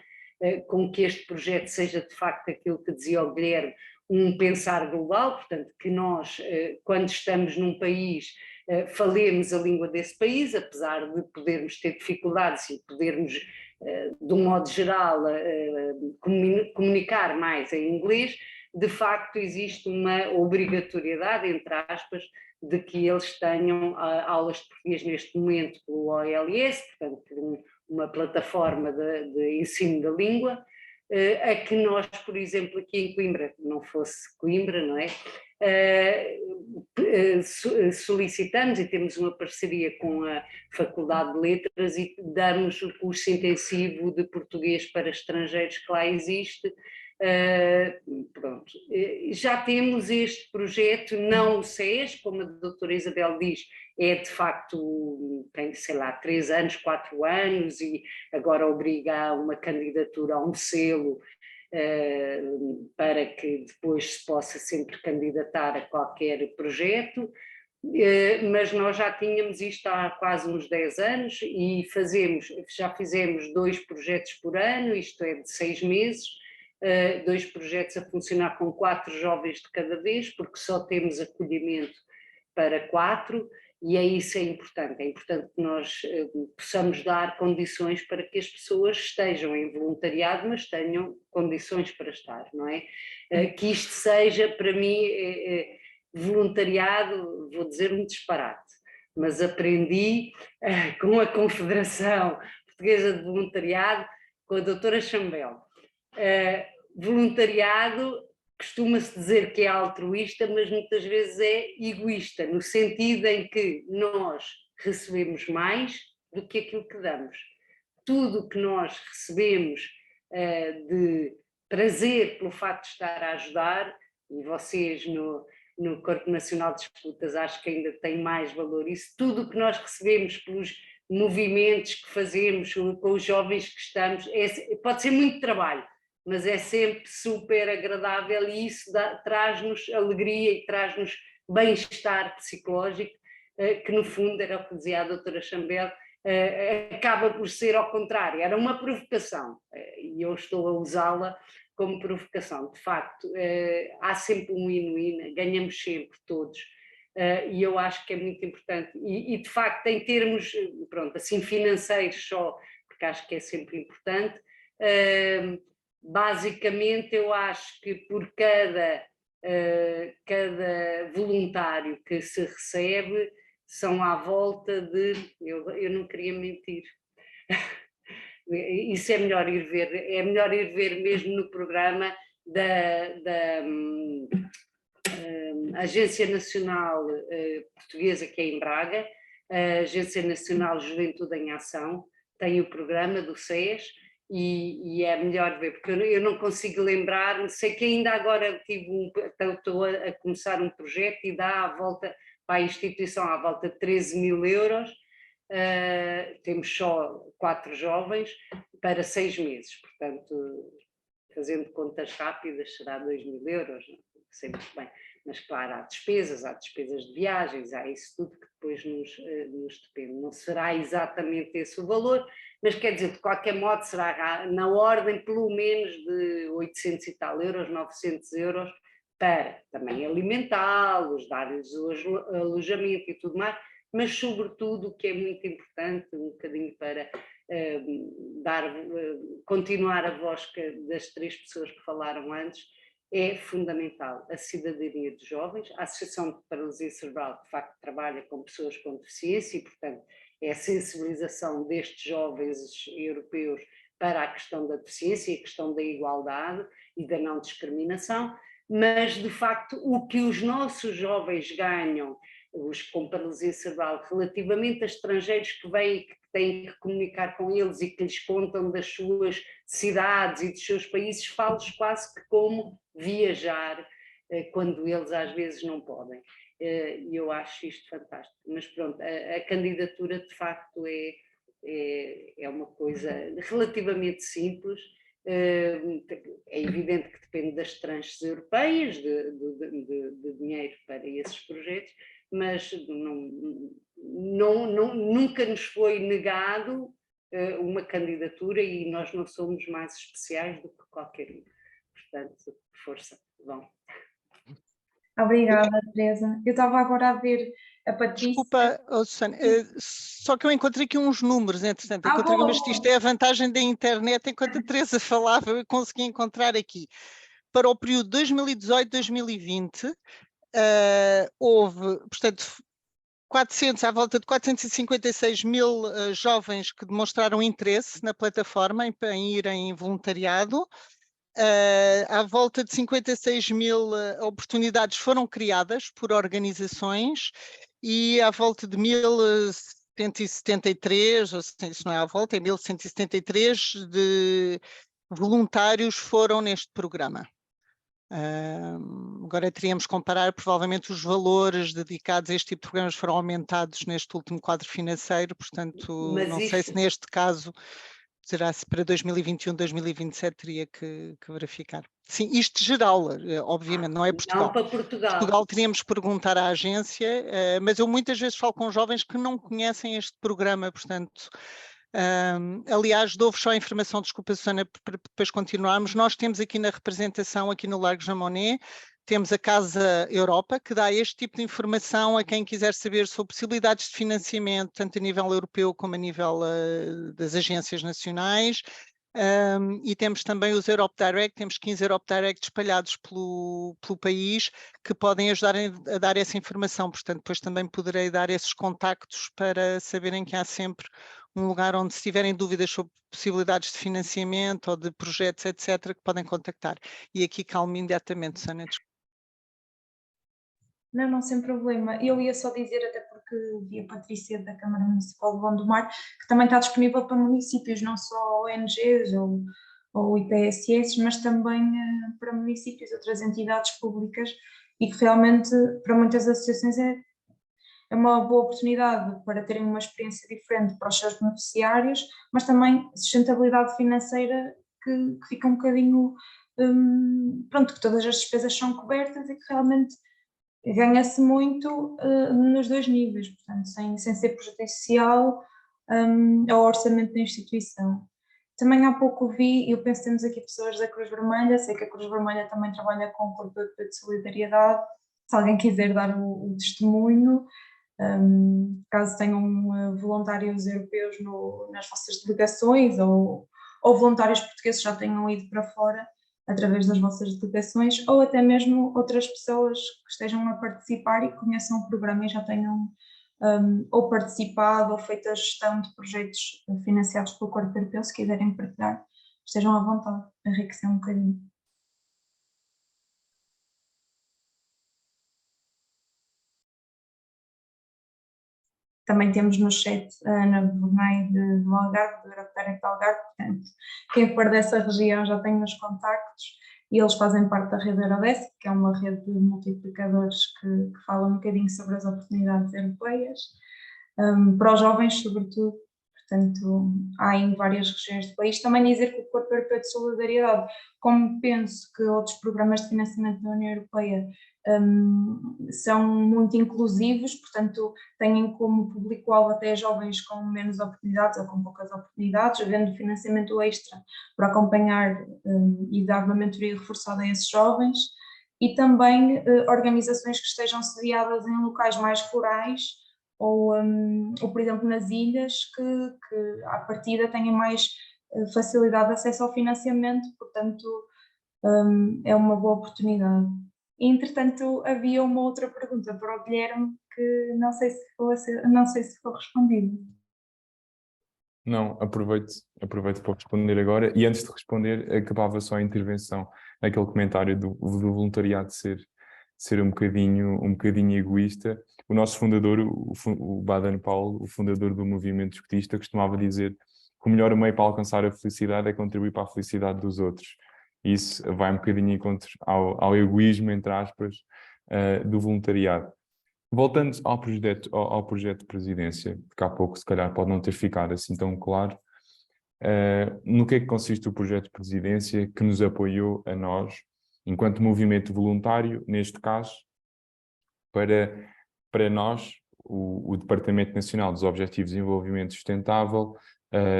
com que este projeto seja de facto aquilo que dizia o Guilherme, um pensar global, portanto que nós, quando estamos num país, falemos a língua desse país, apesar de podermos ter dificuldades e podermos, de um modo geral, comunicar mais em inglês, de facto existe uma obrigatoriedade, entre aspas, de que eles tenham aulas de português neste momento pelo OLS, portanto, por uma plataforma de ensino da língua, a que nós, por exemplo, aqui em Coimbra, não fosse Coimbra, não é? solicitamos e temos uma parceria com a Faculdade de Letras e damos o curso intensivo de português para estrangeiros que lá existe. Pronto. Já temos este projeto, não o SES, como a doutora Isabel diz, é de facto, tem, sei lá, 3 anos, 4 anos, e agora obriga a uma candidatura a um selo, para que depois se possa sempre candidatar a qualquer projeto, mas nós já tínhamos isto há quase uns 10 anos e já fizemos 2 projetos por ano, isto é de 6 meses, 2 projetos a funcionar com 4 jovens de cada vez, porque só temos acolhimento para 4, e isso é importante que nós possamos dar condições para que as pessoas estejam em voluntariado, mas tenham condições para estar, não é? Que isto seja, para mim, voluntariado, vou dizer um disparate, mas aprendi com a Confederação Portuguesa de Voluntariado, com a doutora Chambel. Voluntariado costuma-se dizer que é altruísta, mas muitas vezes é egoísta, no sentido em que nós recebemos mais do que aquilo que damos. Tudo o que nós recebemos de prazer pelo facto de estar a ajudar, e vocês no Corpo Nacional de Disputas acho que ainda tem mais valor isso, tudo o que nós recebemos pelos movimentos que fazemos com os jovens que estamos, pode ser muito trabalho, mas é sempre super agradável e isso traz-nos alegria e traz-nos bem-estar psicológico, que no fundo era o que dizia a doutora Chambel, acaba por ser ao contrário, era uma provocação, e eu estou a usá-la como provocação. De facto, há sempre um win-win, ganhamos sempre todos, e eu acho que é muito importante, e de facto em termos, pronto, assim financeiros só, porque acho que é sempre importante, basicamente eu acho que por cada voluntário que se recebe são à volta de, eu não queria mentir, isso é melhor ir ver mesmo no programa da Agência Nacional Portuguesa, que é em Braga, a Agência Nacional Juventude em Ação, tem o programa do SES, e é melhor ver, porque eu não consigo lembrar, sei que ainda agora estou a começar um projeto e dá à volta, para a instituição, à volta de 13 mil euros, temos só 4 jovens para 6 meses, portanto, fazendo contas rápidas, será 2 mil euros, sempre bem, mas claro, há despesas de viagens, há isso tudo que depois nos depende, não será exatamente esse o valor, mas quer dizer, de qualquer modo será na ordem pelo menos de 800 e tal euros, 900 euros, para também alimentá-los, dar-lhes o alojamento e tudo mais, mas sobretudo o que é muito importante, um bocadinho para continuar a voz das 3 pessoas que falaram antes, é fundamental a cidadania dos jovens. A Associação de Paralisia Cerebral, de facto, trabalha com pessoas com deficiência e, portanto, é a sensibilização destes jovens europeus para a questão da deficiência e a questão da igualdade e da não discriminação, mas, de facto, o que os nossos jovens ganham, os com paralisia cerebral, relativamente a estrangeiros que vêm e que têm que comunicar com eles e que lhes contam das suas cidades e dos seus países, falo-los quase que como viajar, quando eles às vezes não podem. E eu acho isto fantástico. Mas pronto, a candidatura de facto é uma coisa relativamente simples. É evidente que depende das tranches europeias, de dinheiro para esses projetos, mas nunca nos foi negado uma candidatura e nós não somos mais especiais do que qualquer um. Portanto, força, vão. Obrigada, Teresa. Eu estava agora a ver a Patrícia. Desculpa, Susana, só que eu encontrei aqui uns números, entretanto, mas isto é a vantagem da internet, enquanto a Teresa falava, eu consegui encontrar aqui. Para o período 2018-2020, houve, portanto, à volta de 456 mil jovens que demonstraram interesse na plataforma em irem em voluntariado. À volta de 56 mil oportunidades foram criadas por organizações e à volta de 1.173, ou seja, isso não é à volta, é 1.173 de voluntários foram neste programa. Agora teríamos que comparar, provavelmente os valores dedicados a este tipo de programas foram aumentados neste último quadro financeiro, portanto, Mas não sei se neste caso será-se para 2021, 2027 teria que verificar. Sim, isto geral, obviamente, não é Portugal. Não para Portugal. Portugal teríamos que perguntar à agência, mas eu muitas vezes falo com jovens que não conhecem este programa, portanto, aliás, dou-vos só a informação, desculpa, Susana, para depois continuarmos. Nós temos aqui na representação, aqui no Largo Jamonet, temos a Casa Europa, que dá este tipo de informação a quem quiser saber sobre possibilidades de financiamento, tanto a nível europeu como a nível das agências nacionais. E temos também os Europe Direct, temos 15 Europe Direct espalhados pelo país que podem ajudar a dar essa informação, portanto depois também poderei dar esses contactos para saberem que há sempre um lugar onde, se tiverem dúvidas sobre possibilidades de financiamento ou de projetos, etc., que podem contactar. E aqui calmo imediatamente, Susana. Não, sem problema. Eu ia só dizer, até porque vi a Patrícia da Câmara Municipal de Gondomar, que também está disponível para municípios, não só ONGs ou IPSS, mas também para municípios, outras entidades públicas, e que realmente para muitas associações é uma boa oportunidade para terem uma experiência diferente para os seus beneficiários, mas também sustentabilidade financeira que fica um bocadinho, pronto, que todas as despesas são cobertas e que realmente ganha-se muito nos dois níveis, portanto, sem ser prejudicial ao orçamento da instituição. Também há pouco vi, eu penso que temos aqui pessoas da Cruz Vermelha, sei que a Cruz Vermelha também trabalha com o Corpo de Solidariedade, se alguém quiser dar o testemunho, caso tenham voluntários europeus nas vossas delegações ou voluntários portugueses já tenham ido para fora, através das vossas delegações, ou até mesmo outras pessoas que estejam a participar e conheçam o programa e já tenham ou participado ou feito a gestão de projetos financiados pelo Corpo Europeu, se quiserem partilhar, estejam à vontade, enriquecer um bocadinho. Também temos no chat a Ana Bornei do Algarve, do Europe Direct Algarve, portanto, quem for dessa região já tem os contactos e eles fazem parte da rede Eurodesc, que é uma rede de multiplicadores que fala um bocadinho sobre as oportunidades europeias, para os jovens sobretudo, portanto, há em várias regiões do país. Também dizer que o Corpo Europeu de Solidariedade, como penso que outros programas de financiamento da União Europeia são muito inclusivos, portanto têm como público-alvo até jovens com menos oportunidades ou com poucas oportunidades, havendo financiamento extra para acompanhar e dar uma mentoria reforçada a esses jovens, e também organizações que estejam sediadas em locais mais rurais ou por exemplo nas ilhas que à partida tenham mais facilidade de acesso ao financiamento, portanto é uma boa oportunidade. Entretanto, havia uma outra pergunta para o Guilherme que não sei se foi respondida. Não, aproveito para responder agora. E antes de responder, acabava só a intervenção naquele comentário do voluntariado ser um bocadinho egoísta. O nosso fundador, o Baden-Powell, o fundador do movimento escotista, costumava dizer que o melhor meio para alcançar a felicidade é contribuir para a felicidade dos outros. Isso vai um bocadinho em contra ao egoísmo, entre aspas, do voluntariado. Voltando ao projeto de presidência, que há pouco se calhar pode não ter ficado assim tão claro, no que é que consiste o projeto de presidência que nos apoiou a nós, enquanto movimento voluntário, neste caso, para nós, o Departamento Nacional dos Objetivos de Desenvolvimento Sustentável,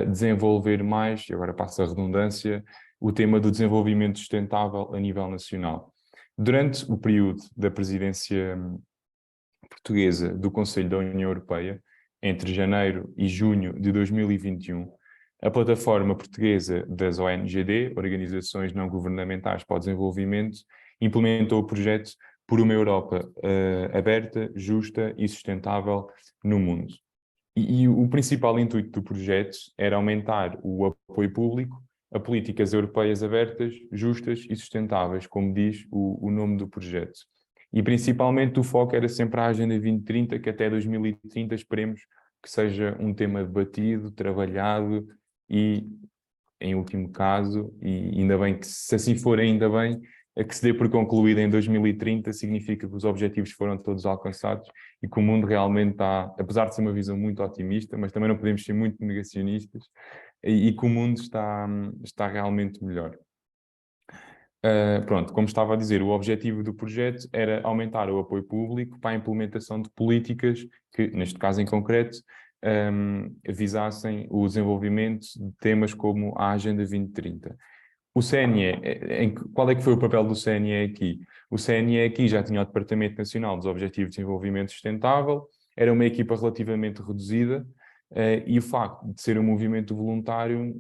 desenvolver mais, e agora passa a redundância, o tema do desenvolvimento sustentável a nível nacional. Durante o período da presidência portuguesa do Conselho da União Europeia, entre janeiro e junho de 2021, a plataforma portuguesa das ONGD, Organizações Não Governamentais para o Desenvolvimento, implementou o projeto Por uma Europa aberta, justa e sustentável no mundo. E o principal intuito do projeto era aumentar o apoio público a políticas europeias abertas, justas e sustentáveis, como diz o nome do projeto. E principalmente o foco era sempre a Agenda 2030, que até 2030 esperemos que seja um tema debatido, trabalhado e, em último caso, e ainda bem que, se assim for, ainda bem, a que se dê por concluída em 2030 significa que os objetivos foram todos alcançados e que o mundo realmente está, apesar de ser uma visão muito otimista, mas também não podemos ser muito negacionistas, e que o mundo está realmente melhor. Pronto, como estava a dizer, o objetivo do projeto era aumentar o apoio público para a implementação de políticas que, neste caso em concreto, visassem o desenvolvimento de temas como a Agenda 2030. O CNE, qual é que foi o papel do CNE aqui? O CNE aqui já tinha o Departamento Nacional dos Objetivos de Desenvolvimento Sustentável, era uma equipa relativamente reduzida, e o facto de ser um movimento voluntário,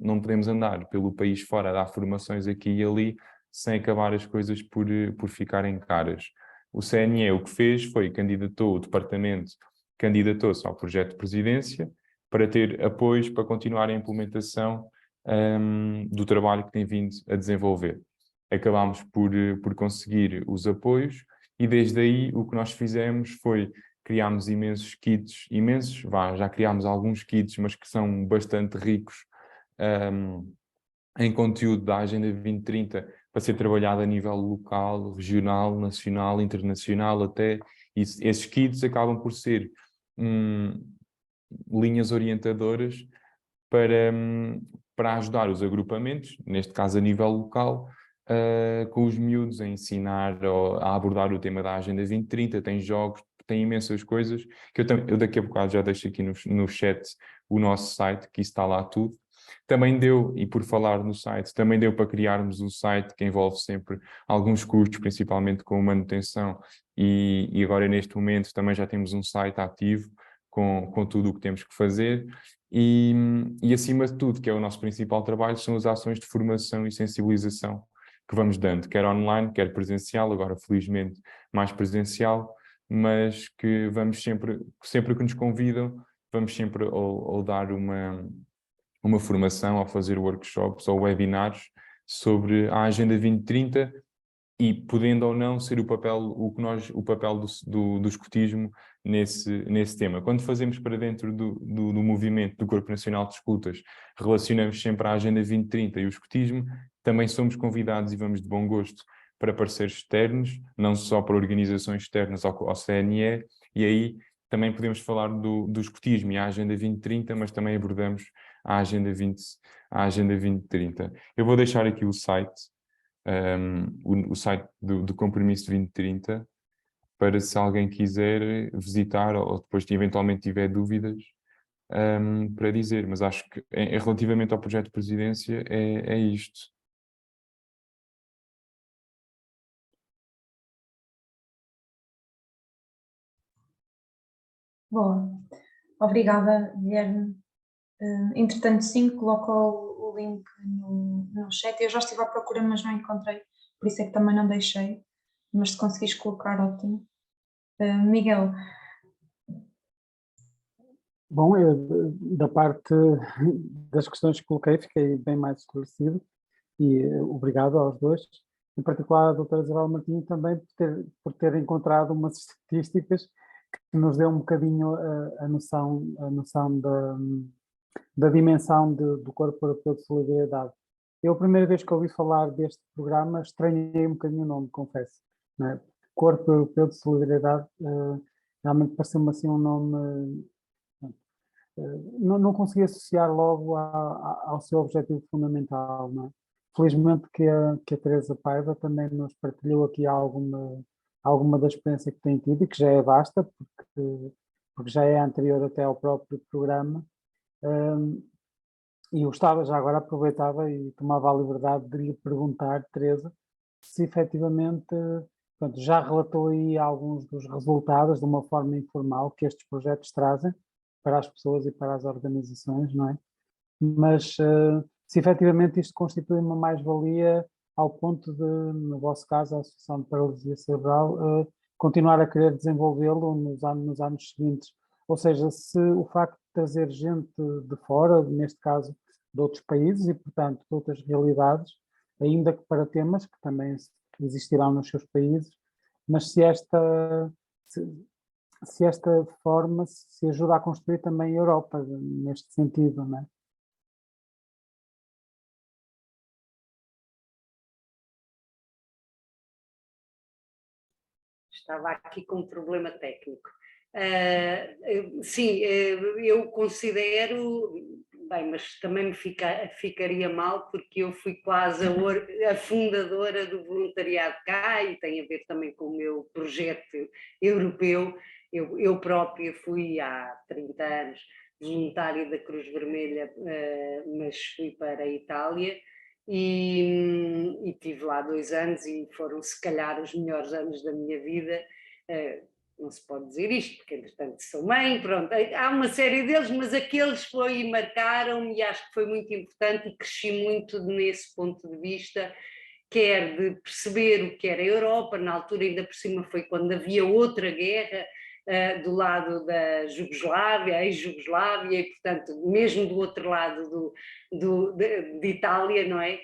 não podemos andar pelo país fora, dar formações aqui e ali, sem acabar as coisas por ficarem caras. O CNE o que fez foi o departamento candidatou-se ao projeto de presidência para ter apoios para continuar a implementação do trabalho que tem vindo a desenvolver. Acabámos por conseguir os apoios e desde aí o que nós fizemos foi criámos imensos kits, já criámos alguns kits, mas que são bastante ricos em conteúdo da Agenda 2030 para ser trabalhado a nível local, regional, nacional, internacional até. E esses kits acabam por ser linhas orientadoras para ajudar os agrupamentos, neste caso a nível local, com os miúdos a ensinar ou a abordar o tema da Agenda 2030, tem jogos, tem imensas coisas, que eu daqui a bocado já deixo aqui no chat o nosso site, que isso está lá tudo. Também deu, e por falar no site, também deu para criarmos um site que envolve sempre alguns custos, principalmente com manutenção, e agora neste momento também já temos um site ativo com tudo o que temos que fazer. E acima de tudo, que é o nosso principal trabalho, são as ações de formação e sensibilização que vamos dando, quer online, quer presencial, agora felizmente mais presencial, mas que vamos sempre que nos convidam, vamos sempre ou dar uma formação, ou fazer workshops ou webinars sobre a Agenda 2030 e podendo ou não ser o papel do escutismo nesse tema. Quando fazemos para dentro do movimento do Corpo Nacional de Escutas, relacionamos sempre a Agenda 2030 e o escutismo, também somos convidados e vamos de bom gosto para parceiros externos, não só para organizações externas ao CNE, e aí também podemos falar do escutismo e a Agenda 2030, mas também abordamos a Agenda 2030. Eu vou deixar aqui o site, o site do Compromisso 2030, para se alguém quiser visitar ou depois eventualmente tiver dúvidas, para dizer. Mas acho que relativamente ao projeto de presidência é isto. Boa. Obrigada, Guilherme. Entretanto, sim, coloco o link no chat. Eu já estive à procura, mas não encontrei, por isso é que também não deixei. Mas se conseguires colocar, ótimo. Miguel. Bom, eu, da parte das questões que coloquei, fiquei bem mais esclarecido e obrigado aos dois, em particular à doutora Isabel Martins também por ter encontrado umas estatísticas que nos deu um bocadinho a noção da dimensão do Corpo Europeu de Solidariedade. Eu, a primeira vez que ouvi falar deste programa, estranhei um bocadinho o nome, confesso. Né? Corpo Europeu de Solidariedade, realmente pareceu-me assim um nome... Não consegui associar logo ao seu objetivo fundamental. Não é? Felizmente que a Teresa Paiva também nos partilhou aqui alguma da experiência que tem tido e que já é vasta, porque já é anterior até ao próprio programa. E eu já agora aproveitava e tomava a liberdade de lhe perguntar, Teresa, se efetivamente portanto, já relatou aí alguns dos resultados de uma forma informal que estes projetos trazem para as pessoas e para as organizações, não é? Mas se efetivamente isto constitui uma mais-valia ao ponto de, no vosso caso, a Associação de Paralisia Cerebral, continuar a querer desenvolvê-lo nos anos seguintes. Ou seja, se o facto de trazer gente de fora, neste caso de outros países e, portanto, de outras realidades, ainda que para temas que também existirão nos seus países, mas se esta forma se ajuda a construir também a Europa, neste sentido, não é? Estava aqui com um problema técnico. Sim, eu considero, bem, mas também me ficaria mal porque eu fui quase a fundadora do voluntariado cá e tem a ver também com o meu projeto europeu. Eu própria fui há 30 anos voluntária da Cruz Vermelha, mas fui para a Itália. E tive lá 2 anos e foram se calhar os melhores anos da minha vida. Não se pode dizer isto, porque entretanto sou mãe, pronto, há uma série deles, mas aqueles marcaram-me e acho que foi muito importante e cresci muito nesse ponto de vista, quer de perceber o que era a Europa, na altura ainda por cima foi quando havia outra guerra, do lado da Jugoslávia, ex-Jugoslávia, e portanto mesmo do outro lado de Itália, não é?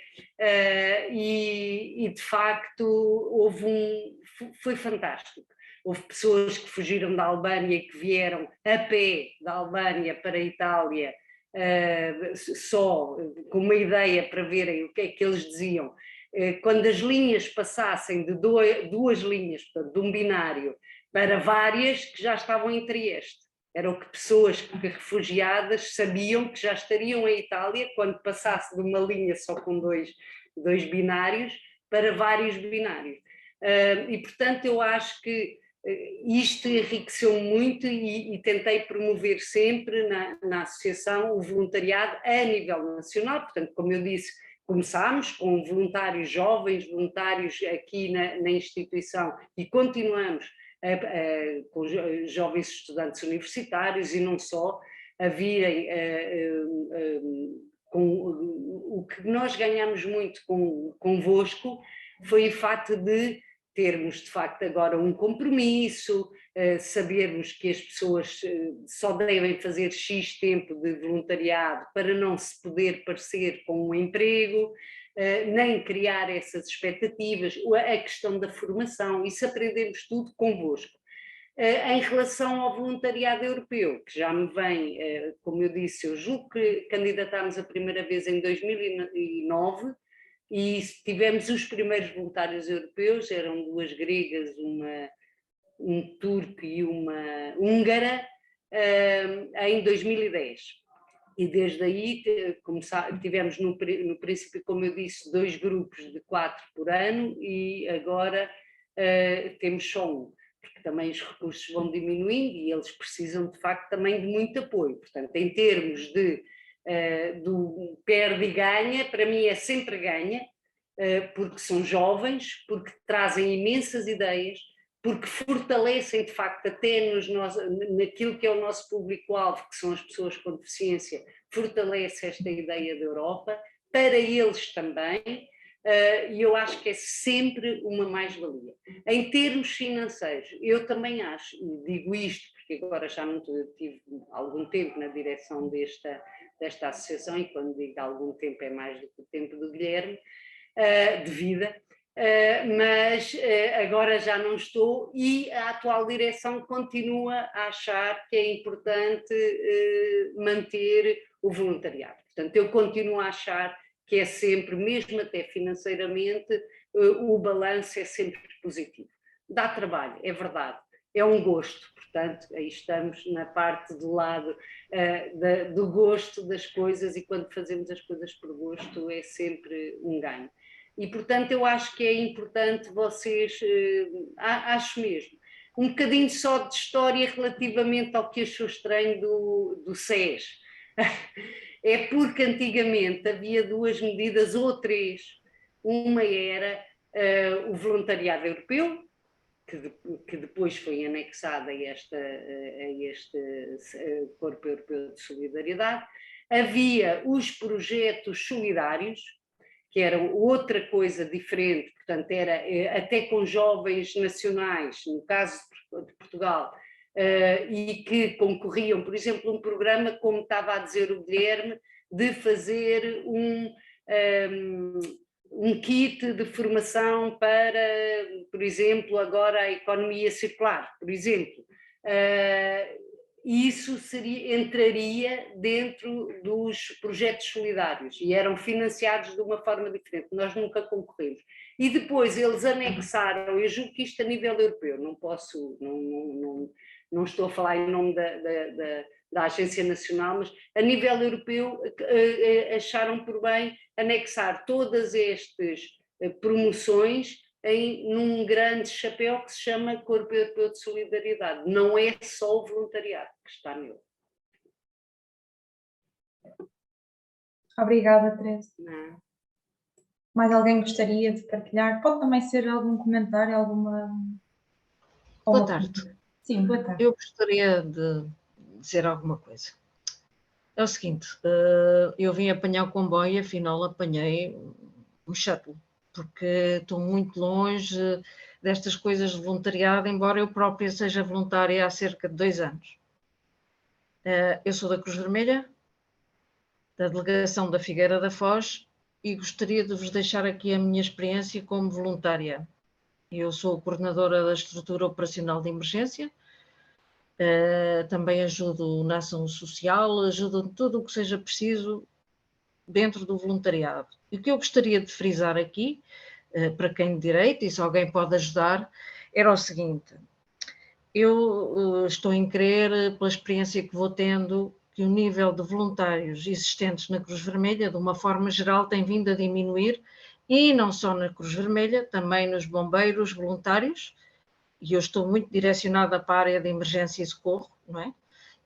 E de facto foi fantástico. Houve pessoas que fugiram da Albânia e que vieram a pé da Albânia para a Itália, só com uma ideia para verem o que é que eles diziam. Quando as linhas passassem de duas linhas, portanto, de um binário, para várias que já estavam em Trieste. Eram que pessoas refugiadas sabiam que já estariam em Itália quando passasse de uma linha só com dois binários para vários binários. E, portanto, eu acho que isto enriqueceu muito e tentei promover sempre na associação o voluntariado a nível nacional. Portanto, como eu disse, começámos com voluntários jovens, voluntários aqui na instituição e continuamos com jovens estudantes universitários e não só, a virem com o que nós ganhamos muito convosco foi o facto de termos de facto agora um compromisso, sabermos que as pessoas só devem fazer X tempo de voluntariado para não se poder parecer com um emprego, nem criar essas expectativas, a questão da formação, isso aprendemos tudo convosco. Em relação ao voluntariado europeu, que já me vem, como eu disse, eu julgo que candidatámos a primeira vez em 2009 e tivemos os primeiros voluntários europeus, eram 2 gregas, um turco e uma húngara, em 2010. E desde aí tivemos no princípio, como eu disse, 2 grupos de 4 por ano e agora temos só um, porque também os recursos vão diminuindo e eles precisam de facto também de muito apoio. Portanto, em termos do perde e ganha, para mim é sempre ganha, porque são jovens, porque trazem imensas ideias, porque fortalecem de facto até naquilo que é o nosso público-alvo, que são as pessoas com deficiência, fortalece esta ideia da Europa, para eles também, e eu acho que é sempre uma mais-valia. Em termos financeiros, eu também acho, e digo isto porque agora já não tive algum tempo na direção desta associação, e quando digo algum tempo é mais do que o tempo do Guilherme, de vida, mas agora já não estou e a atual direção continua a achar que é importante manter o voluntariado. Portanto, eu continuo a achar que é sempre, mesmo até financeiramente, o balanço é sempre positivo. Dá trabalho, é verdade, é um gosto, portanto, aí estamos na parte do lado do gosto das coisas e quando fazemos as coisas por gosto é sempre um ganho. E, portanto, eu acho que é importante vocês, acho mesmo, um bocadinho só de história relativamente ao que achou estranho do SES. É porque antigamente havia 2 medidas ou 3. Uma era o voluntariado europeu, que depois foi anexado a este Corpo Europeu de Solidariedade. Havia os projetos solidários, que era outra coisa diferente, portanto era até com jovens nacionais, no caso de Portugal, e que concorriam, por exemplo, um programa, como estava a dizer o Guilherme, de fazer um kit de formação para, por exemplo, agora a economia circular, por exemplo. Isso entraria dentro dos projetos solidários e eram financiados de uma forma diferente, nós nunca concorremos. E depois eles anexaram, eu julgo que isto a nível europeu, não estou a falar em nome da Agência Nacional, mas a nível europeu acharam por bem anexar todas estas promoções num grande chapéu que se chama Corpo Europeu de Solidariedade. Não é só o voluntariado que está nele. Obrigada, Teresa. Não. Mais alguém gostaria de partilhar? Pode também ser algum comentário, alguma... Boa tarde. Sim, boa tarde. Eu gostaria de dizer alguma coisa. É o seguinte, eu vim apanhar o comboio e afinal apanhei um shuttle, porque estou muito longe destas coisas de voluntariado, embora eu própria seja voluntária há cerca de 2 anos. Eu sou da Cruz Vermelha, da delegação da Figueira da Foz, e gostaria de vos deixar aqui a minha experiência como voluntária. Eu sou coordenadora da estrutura operacional de emergência, também ajudo na ação social, ajudo em tudo o que seja preciso dentro do voluntariado. E o que eu gostaria de frisar aqui, para quem de direito, e se alguém pode ajudar, era o seguinte: eu estou em crer, pela experiência que vou tendo, que o nível de voluntários existentes na Cruz Vermelha, de uma forma geral, tem vindo a diminuir, e não só na Cruz Vermelha, também nos bombeiros voluntários, e eu estou muito direcionada para a área de emergência e socorro, não é?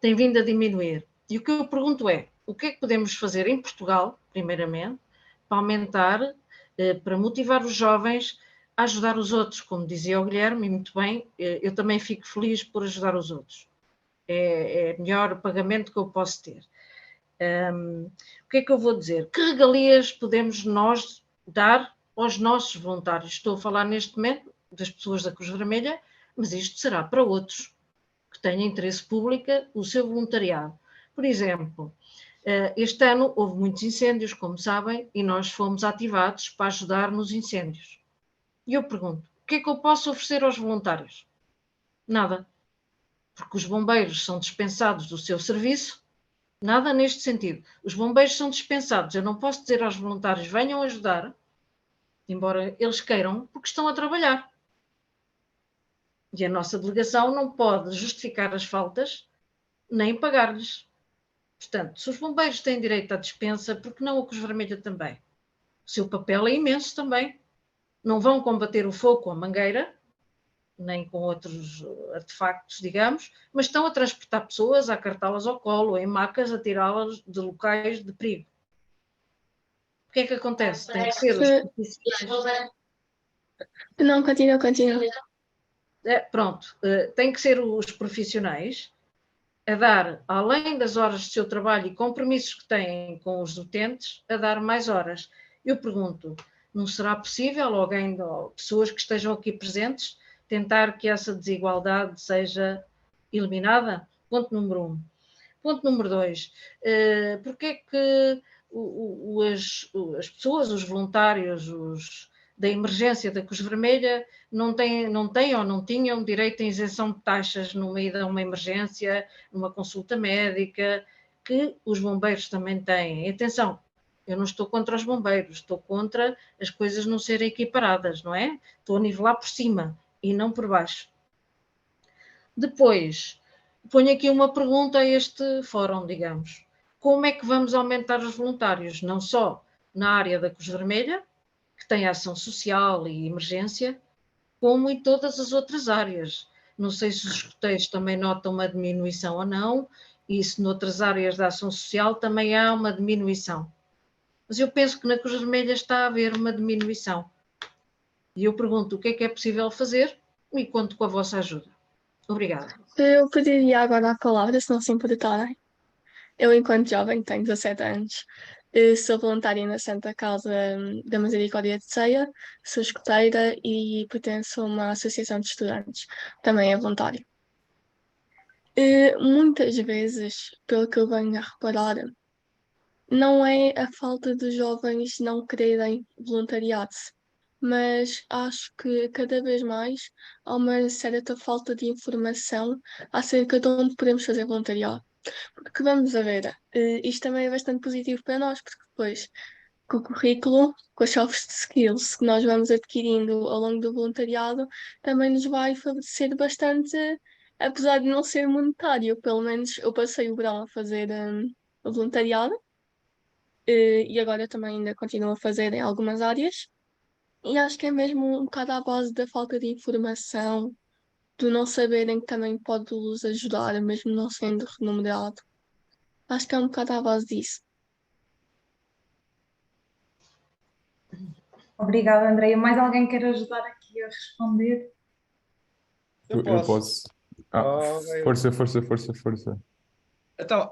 Tem vindo a diminuir. E o que eu pergunto é, o que é que podemos fazer em Portugal, primeiramente, para aumentar, para motivar os jovens a ajudar os outros, como dizia o Guilherme, e muito bem, eu também fico feliz por ajudar os outros. É o melhor pagamento que eu posso ter. O que é que eu vou dizer? Que regalias podemos nós dar aos nossos voluntários? Estou a falar neste momento das pessoas da Cruz Vermelha, mas isto será para outros que tenham interesse público, o seu voluntariado. Por exemplo, este ano houve muitos incêndios, como sabem, e nós fomos ativados para ajudar nos incêndios. E eu pergunto, o que é que eu posso oferecer aos voluntários? Nada. Porque os bombeiros são dispensados do seu serviço, nada neste sentido. Os bombeiros são dispensados. Eu não posso dizer aos voluntários, venham ajudar, embora eles queiram, porque estão a trabalhar. E a nossa delegação não pode justificar as faltas, nem pagar-lhes. Portanto, se os bombeiros têm direito à dispensa, por que não a Cruz Vermelha também? O seu papel é imenso também. Não vão combater o fogo com a mangueira, nem com outros artefactos, digamos, mas estão a transportar pessoas, a acartá-las ao colo, em macas, a tirá-las de locais de perigo. O que é que acontece? Tem que ser os profissionais. Não, continua. Pronto, tem que ser os profissionais a dar, além das horas de seu trabalho e compromissos que têm com os utentes, a dar mais horas. Eu pergunto, não será possível alguém, pessoas que estejam aqui presentes, tentar que essa desigualdade seja eliminada? Ponto número 1. Ponto número 2, porque é que as pessoas, os voluntários, da emergência da Cruz Vermelha não têm ou não tinham direito à isenção de taxas no meio de uma emergência, numa consulta médica, que os bombeiros também têm? E atenção, eu não estou contra os bombeiros, estou contra as coisas não serem equiparadas, não é? Estou a nivelar por cima e não por baixo. Depois, ponho aqui uma pergunta a este fórum, digamos. Como é que vamos aumentar os voluntários? Não só na área da Cruz Vermelha, que tem ação social e emergência, como em todas as outras áreas. Não sei se os escuteiros também notam uma diminuição ou não, e se noutras áreas da ação social também há uma diminuição. Mas eu penso que na Cruz Vermelha está a haver uma diminuição. E eu pergunto o que é possível fazer e conto com a vossa ajuda. Obrigada. Eu pediria agora a palavra, se não se importarem. Eu, enquanto jovem, tenho 17 anos, sou voluntária na Santa Casa da Misericórdia de Ceia, sou escoteira e pertenço a uma associação de estudantes, também é voluntária. Muitas vezes, pelo que eu venho a reparar, não é a falta de jovens não quererem voluntariar-se, mas acho que cada vez mais há uma certa falta de informação acerca de onde podemos fazer voluntariado. Porque vamos a ver, isto também é bastante positivo para nós, porque depois, com o currículo, com as soft skills que nós vamos adquirindo ao longo do voluntariado, também nos vai favorecer bastante, apesar de não ser monetário. Pelo menos eu passei o verão a fazer o voluntariado, e agora também ainda continuo a fazer em algumas áreas. E acho que é mesmo um bocado à base da falta de informação, do não saberem que também pode os ajudar, mesmo não sendo remunerado. Acho que é um bocado à base disso. Obrigada, Andreia. Mais alguém quer ajudar aqui a responder? Eu Eu posso. posso. Força, força, força, força. Então,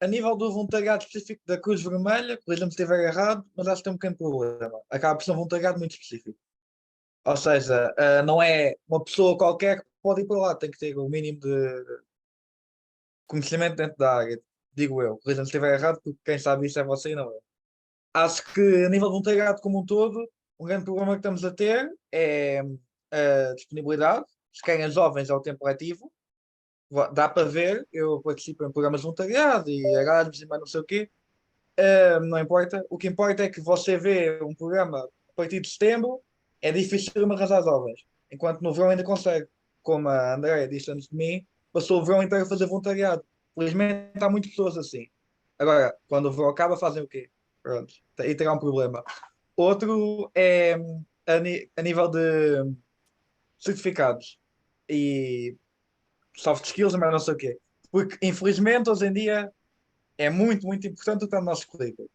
a nível do voluntariado específico da Cruz Vermelha, corrija-me se estiver errado, mas acho que tem um pequeno problema. Acaba por ser um voluntariado muito específico. Ou seja, não é uma pessoa qualquer que pode ir para lá, tem que ter o mínimo de conhecimento dentro da área, digo eu. Corrija-me se estiver errado, porque quem sabe isso é você e não eu. Acho que a nível do voluntariado como um todo, um grande problema que estamos a ter é a disponibilidade. Se querem jovens ao tempo letivo, dá para ver, eu participo em programas de voluntariado e Erasmus e mais não sei o quê. Não importa. O que importa é que você vê um programa a partir de setembro, é difícil me arranjar jovens. Enquanto no verão ainda consegue. Como a Andréia disse antes de mim, passou o verão inteiro a fazer voluntariado. Felizmente há muitas pessoas assim. Agora, quando o verão acaba, fazem o quê? Pronto. Aí terá um problema. Outro é a nível de certificados e soft skills, mas não sei o quê. Porque, infelizmente, hoje em dia é muito, muito importante o que está no nosso currículo.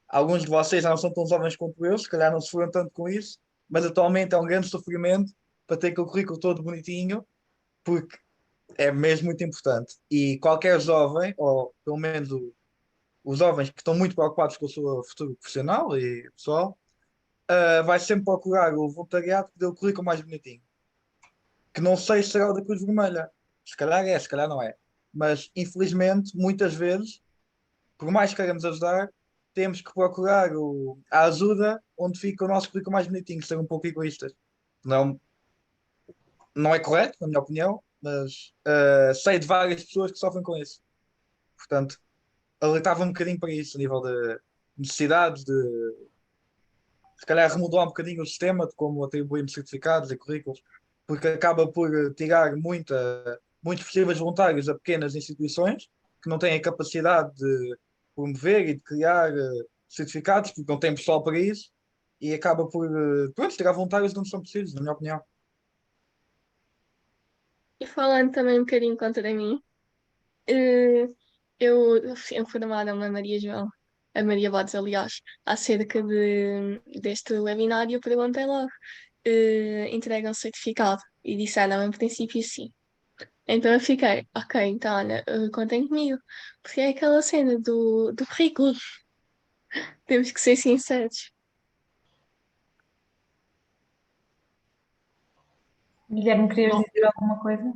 Alguns de vocês já não são tão jovens quanto eu, se calhar não sofreram tanto com isso, mas atualmente é um grande sofrimento para ter aquele currículo todo bonitinho, porque é mesmo muito importante. E qualquer jovem, ou pelo menos os jovens que estão muito preocupados com o seu futuro profissional e pessoal, vai sempre procurar o voluntariado que dê o currículo mais bonitinho. Que não sei se será o da Cruz Vermelha. Se calhar é, se calhar não é. Mas, infelizmente, muitas vezes, por mais que queiramos ajudar, temos que procurar a ajuda onde fica o nosso currículo mais bonitinho, ser um pouco egoístas. Não, não é correto, na minha opinião, mas sei de várias pessoas que sofrem com isso. Portanto, alertava um bocadinho para isso, a nível de necessidades de, se calhar, remodelar um bocadinho o sistema de como atribuímos certificados e currículos, porque acaba por tirar muitos possíveis voluntários a pequenas instituições que não têm a capacidade de promover e de criar certificados, porque não têm pessoal para isso, e acaba por pronto, tirar voluntários de onde são precisos, na minha opinião. E falando também um bocadinho contra mim, eh, eu fui informada a Maria João, a Maria Botes, aliás, acerca deste webinário, perguntei logo, entregam certificado? E disseram, em princípio, sim. Então eu fiquei, ok, então olha, contem comigo. Porque é aquela cena do currículo, temos que ser sinceros. Guilherme, querias Bom, dizer alguma coisa?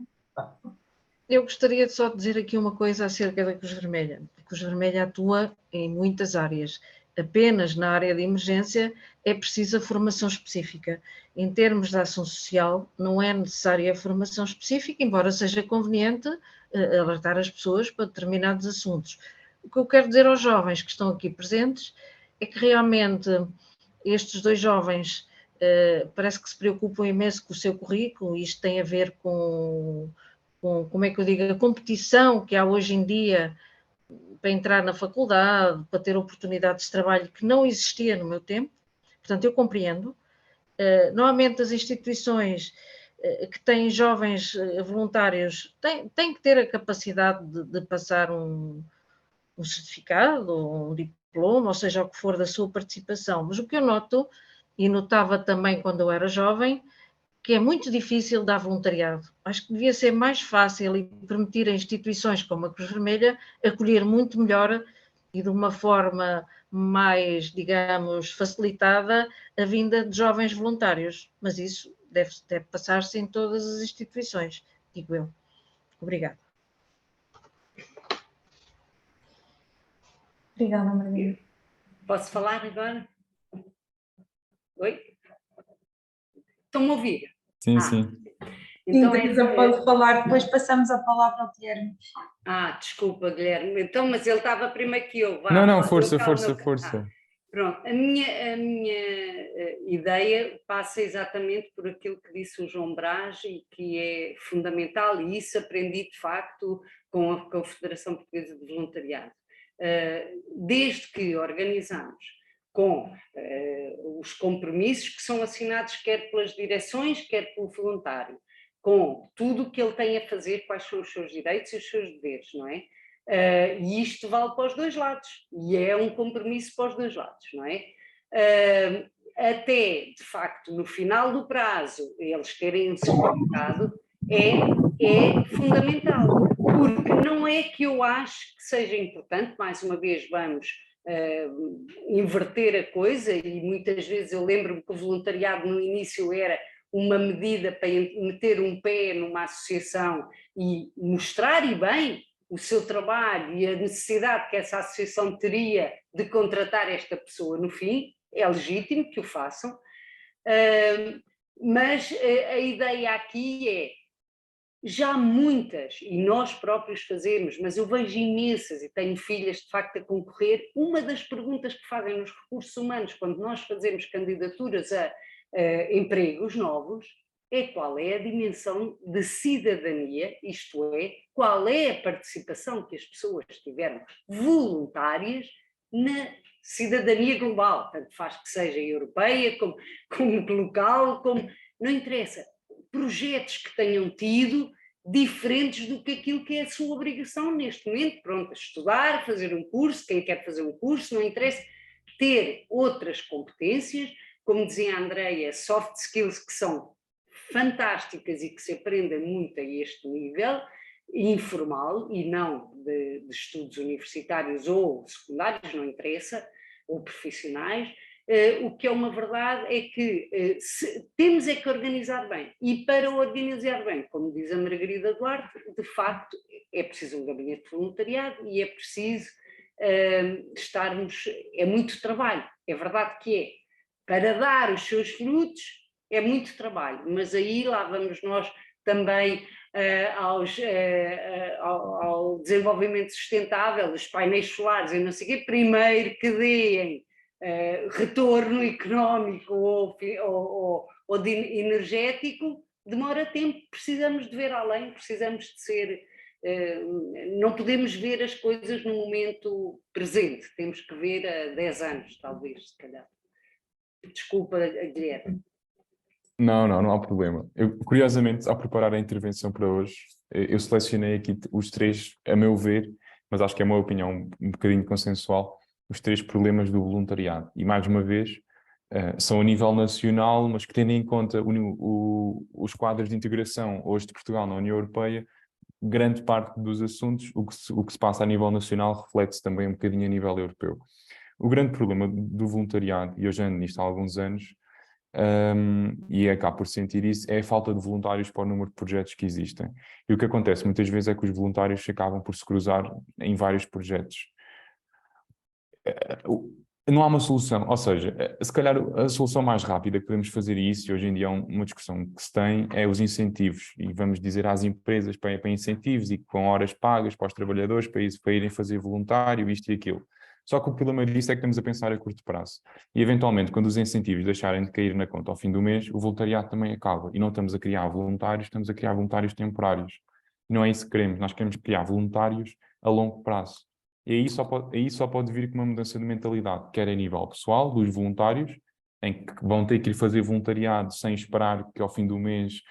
eu gostaria de só dizer aqui uma coisa acerca da Cruz Vermelha. A Cruz Vermelha atua em muitas áreas. Apenas na área de emergência é precisa formação específica. Em termos de ação social, não é necessária a formação específica, embora seja conveniente alertar as pessoas para determinados assuntos. O que eu quero dizer aos jovens que estão aqui presentes é que realmente estes dois jovens parece que se preocupam imenso com o seu currículo, e isto tem a ver com como é que eu digo, a competição que há hoje em dia para entrar na faculdade, para ter oportunidades de trabalho que não existia no meu tempo. Portanto, eu compreendo. Normalmente as instituições que têm jovens voluntários têm que ter a capacidade de passar um certificado, ou um diploma, ou seja, o que for da sua participação. Mas o que eu noto, e notava também quando eu era jovem, que é muito difícil dar voluntariado. Acho que devia ser mais fácil e permitir a instituições como a Cruz Vermelha acolher muito melhor e de uma forma mais, digamos, facilitada a vinda de jovens voluntários. Mas isso deve passar-se em todas as instituições, digo eu. Obrigada. Obrigada, Margarida. Posso falar agora? Oi? Estão-me a ouvir? Sim, sim. Então, Teresa pode falar, depois passamos a palavra ao Guilherme. desculpa, Guilherme. Então, mas ele estava primeiro que eu. Vá, Não, pode força, trocar o força, meu- força. Pronto, a minha ideia passa exatamente por aquilo que disse o João Brás e que é fundamental, e isso aprendi de facto com a Confederação Portuguesa de Voluntariado. Desde que organizamos com os compromissos que são assinados quer pelas direções, quer pelo voluntário, com tudo o que ele tem a fazer, quais são os seus direitos e os seus deveres, não é? E isto vale para os dois lados, e é um compromisso para os dois lados, não é? Até, de facto, no final do prazo, eles terem um certificado, é fundamental, porque não é que eu acho que seja importante, mais uma vez vamos inverter a coisa, e muitas vezes eu lembro-me que o voluntariado no início era uma medida para meter um pé numa associação e mostrar e bem o seu trabalho e a necessidade que essa associação teria de contratar esta pessoa no fim, é legítimo que o façam, mas a ideia aqui é, já muitas, e nós próprios fazemos, mas eu vejo imensas e tenho filhas de facto a concorrer, uma das perguntas que fazem nos recursos humanos quando nós fazemos candidaturas a empregos novos, é qual é a dimensão de cidadania, isto é, qual é a participação que as pessoas tiveram voluntárias na cidadania global, tanto faz que seja europeia, como local, não interessa, projetos que tenham tido diferentes do que aquilo que é a sua obrigação neste momento, pronto, estudar, fazer um curso, quem quer fazer um curso, não interessa, ter outras competências, como dizia a Andreia, soft skills que são fantásticas e que se aprendem muito a este nível, informal e não de estudos universitários ou secundários, não interessa, ou profissionais. O que é uma verdade é que temos é que organizar bem, e para organizar bem, como diz a Margarida Duarte, de facto é preciso um gabinete de voluntariado e é preciso estarmos, é muito trabalho, é verdade que é, para dar os seus frutos é muito trabalho, mas aí lá vamos nós também ao desenvolvimento sustentável, os painéis solares e não sei o quê, primeiro que deem retorno económico ou energético, demora tempo, precisamos de ver além, precisamos de ser, não podemos ver as coisas no momento presente, temos que ver a 10 anos, talvez, se calhar. Desculpa, Guilherme. Não há problema. Eu, curiosamente, ao preparar a intervenção para hoje, eu selecionei aqui os três, a meu ver, mas acho que é uma opinião um bocadinho consensual, os três problemas do voluntariado. E, mais uma vez, são a nível nacional, mas que tendo em conta os quadros de integração hoje de Portugal na União Europeia, grande parte dos assuntos, o que se passa a nível nacional, reflete-se também um bocadinho a nível europeu. O grande problema do voluntariado, e eu já ando nisto há alguns anos, e acabo por sentir isso, é a falta de voluntários para o número de projetos que existem. E o que acontece muitas vezes é que os voluntários acabam por se cruzar em vários projetos. Não há uma solução, ou seja, se calhar a solução mais rápida que podemos fazer isso, e hoje em dia é uma discussão que se tem, é os incentivos, e vamos dizer às empresas para incentivos e com horas pagas para os trabalhadores, para irem fazer voluntário, isto e aquilo. Só que o problema disso é que estamos a pensar a curto prazo. E eventualmente, quando os incentivos deixarem de cair na conta ao fim do mês, o voluntariado também acaba. E não estamos a criar voluntários, estamos a criar voluntários temporários. E não é isso que queremos, nós queremos criar voluntários a longo prazo. E aí só pode vir com uma mudança de mentalidade, quer a nível pessoal, dos voluntários, em que vão ter que ir fazer voluntariado sem esperar que ao fim do mês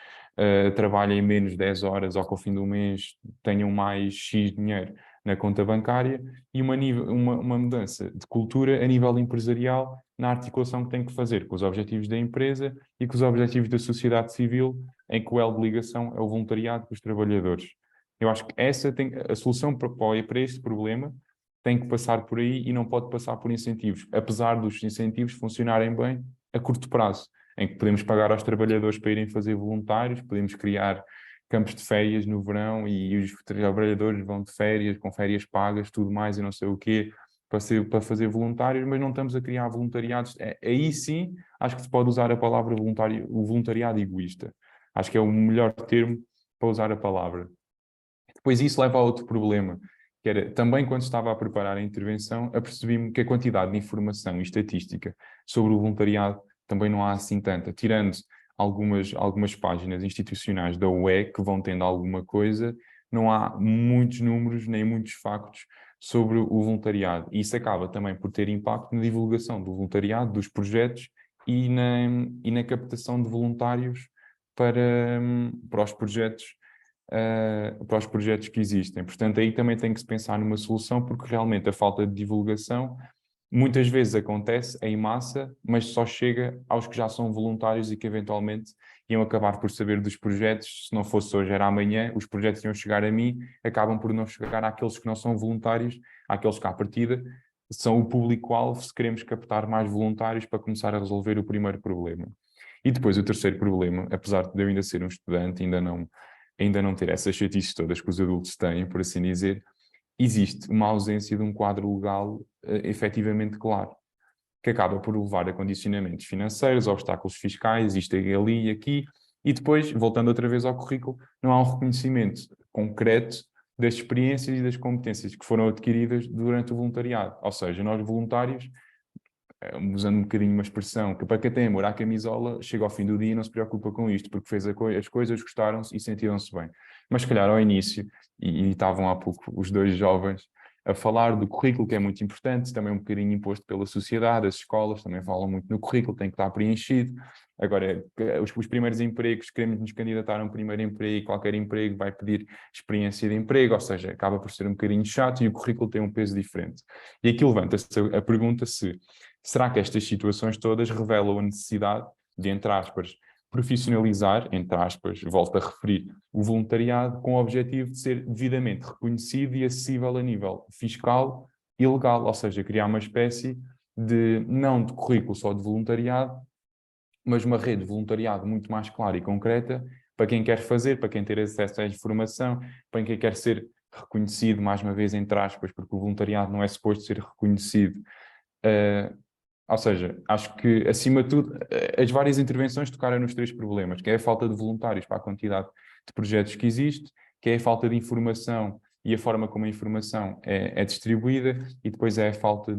trabalhem menos 10 horas ou que ao fim do mês tenham mais X dinheiro na conta bancária, e uma mudança de cultura a nível empresarial na articulação que tem que fazer com os objetivos da empresa e com os objetivos da sociedade civil, em que o elo de ligação é o voluntariado com os trabalhadores. Eu acho que a solução para este problema tem que passar por aí e não pode passar por incentivos, apesar dos incentivos funcionarem bem a curto prazo, em que podemos pagar aos trabalhadores para irem fazer voluntários, podemos criar campos de férias no verão e os trabalhadores vão de férias, com férias pagas, tudo mais e não sei o quê, para fazer voluntários, mas não estamos a criar voluntariados. Aí sim, acho que se pode usar a palavra o voluntariado egoísta. Acho que é o melhor termo para usar a palavra. Depois isso leva a outro problema, que era, também quando estava a preparar a intervenção, apercebi-me que a quantidade de informação e estatística sobre o voluntariado também não há assim tanta, tirando algumas páginas institucionais da UE que vão tendo alguma coisa, não há muitos números nem muitos factos sobre o voluntariado. E isso acaba também por ter impacto na divulgação do voluntariado, dos projetos e na captação de voluntários para os projetos que existem. Portanto, aí também tem que se pensar numa solução, porque realmente a falta de divulgação muitas vezes acontece em massa, mas só chega aos que já são voluntários e que eventualmente iam acabar por saber dos projetos. Se não fosse hoje, era amanhã, os projetos iam chegar a mim, acabam por não chegar àqueles que não são voluntários, àqueles que à partida são o público-alvo, se queremos captar mais voluntários para começar a resolver o primeiro problema. E depois o terceiro problema, apesar de eu ainda ser um estudante, ainda não ter essas chatices todas que os adultos têm, por assim dizer, existe uma ausência de um quadro legal efetivamente claro, que acaba por levar a condicionamentos financeiros, obstáculos fiscais, isto ali e aqui, e depois, voltando outra vez ao currículo, não há um reconhecimento concreto das experiências e das competências que foram adquiridas durante o voluntariado. Ou seja, nós voluntários, usando um bocadinho uma expressão, que para quem tem amor à camisola, chega ao fim do dia e não se preocupa com isto, porque fez as coisas, gostaram-se e sentiram-se bem. Mas se calhar ao início, e estavam há pouco os dois jovens a falar do currículo, que é muito importante, também um bocadinho imposto pela sociedade, as escolas também falam muito no currículo, tem que estar preenchido. Agora, os primeiros empregos, queremos nos candidatar a um primeiro emprego, qualquer emprego vai pedir experiência de emprego, ou seja, acaba por ser um bocadinho chato e o currículo tem um peso diferente. E aqui levanta-se a pergunta se será que estas situações todas revelam a necessidade de, entre aspas, profissionalizar, entre aspas, volto a referir, o voluntariado com o objetivo de ser devidamente reconhecido e acessível a nível fiscal e legal, ou seja, criar uma espécie de, não de currículo só de voluntariado, mas uma rede de voluntariado muito mais clara e concreta para quem quer fazer, para quem ter acesso à informação, para quem quer ser reconhecido, mais uma vez, entre aspas, porque o voluntariado não é suposto ser reconhecido. Ou seja, acho que, acima de tudo, as várias intervenções tocaram nos três problemas, que é a falta de voluntários para a quantidade de projetos que existe, que é a falta de informação e a forma como a informação é distribuída, e depois é a falta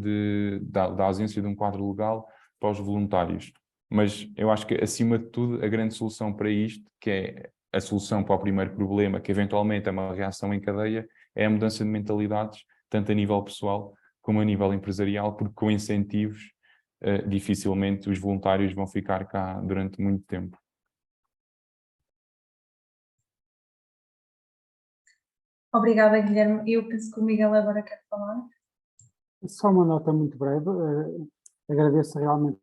da ausência de um quadro legal para os voluntários. Mas eu acho que, acima de tudo, a grande solução para isto, que é a solução para o primeiro problema, que eventualmente é uma reação em cadeia, é a mudança de mentalidades, tanto a nível pessoal como a nível empresarial, porque com incentivos dificilmente os voluntários vão ficar cá durante muito tempo. Obrigada, Guilherme. Eu penso que o Miguel agora quer falar. Só uma nota muito breve. Agradeço realmente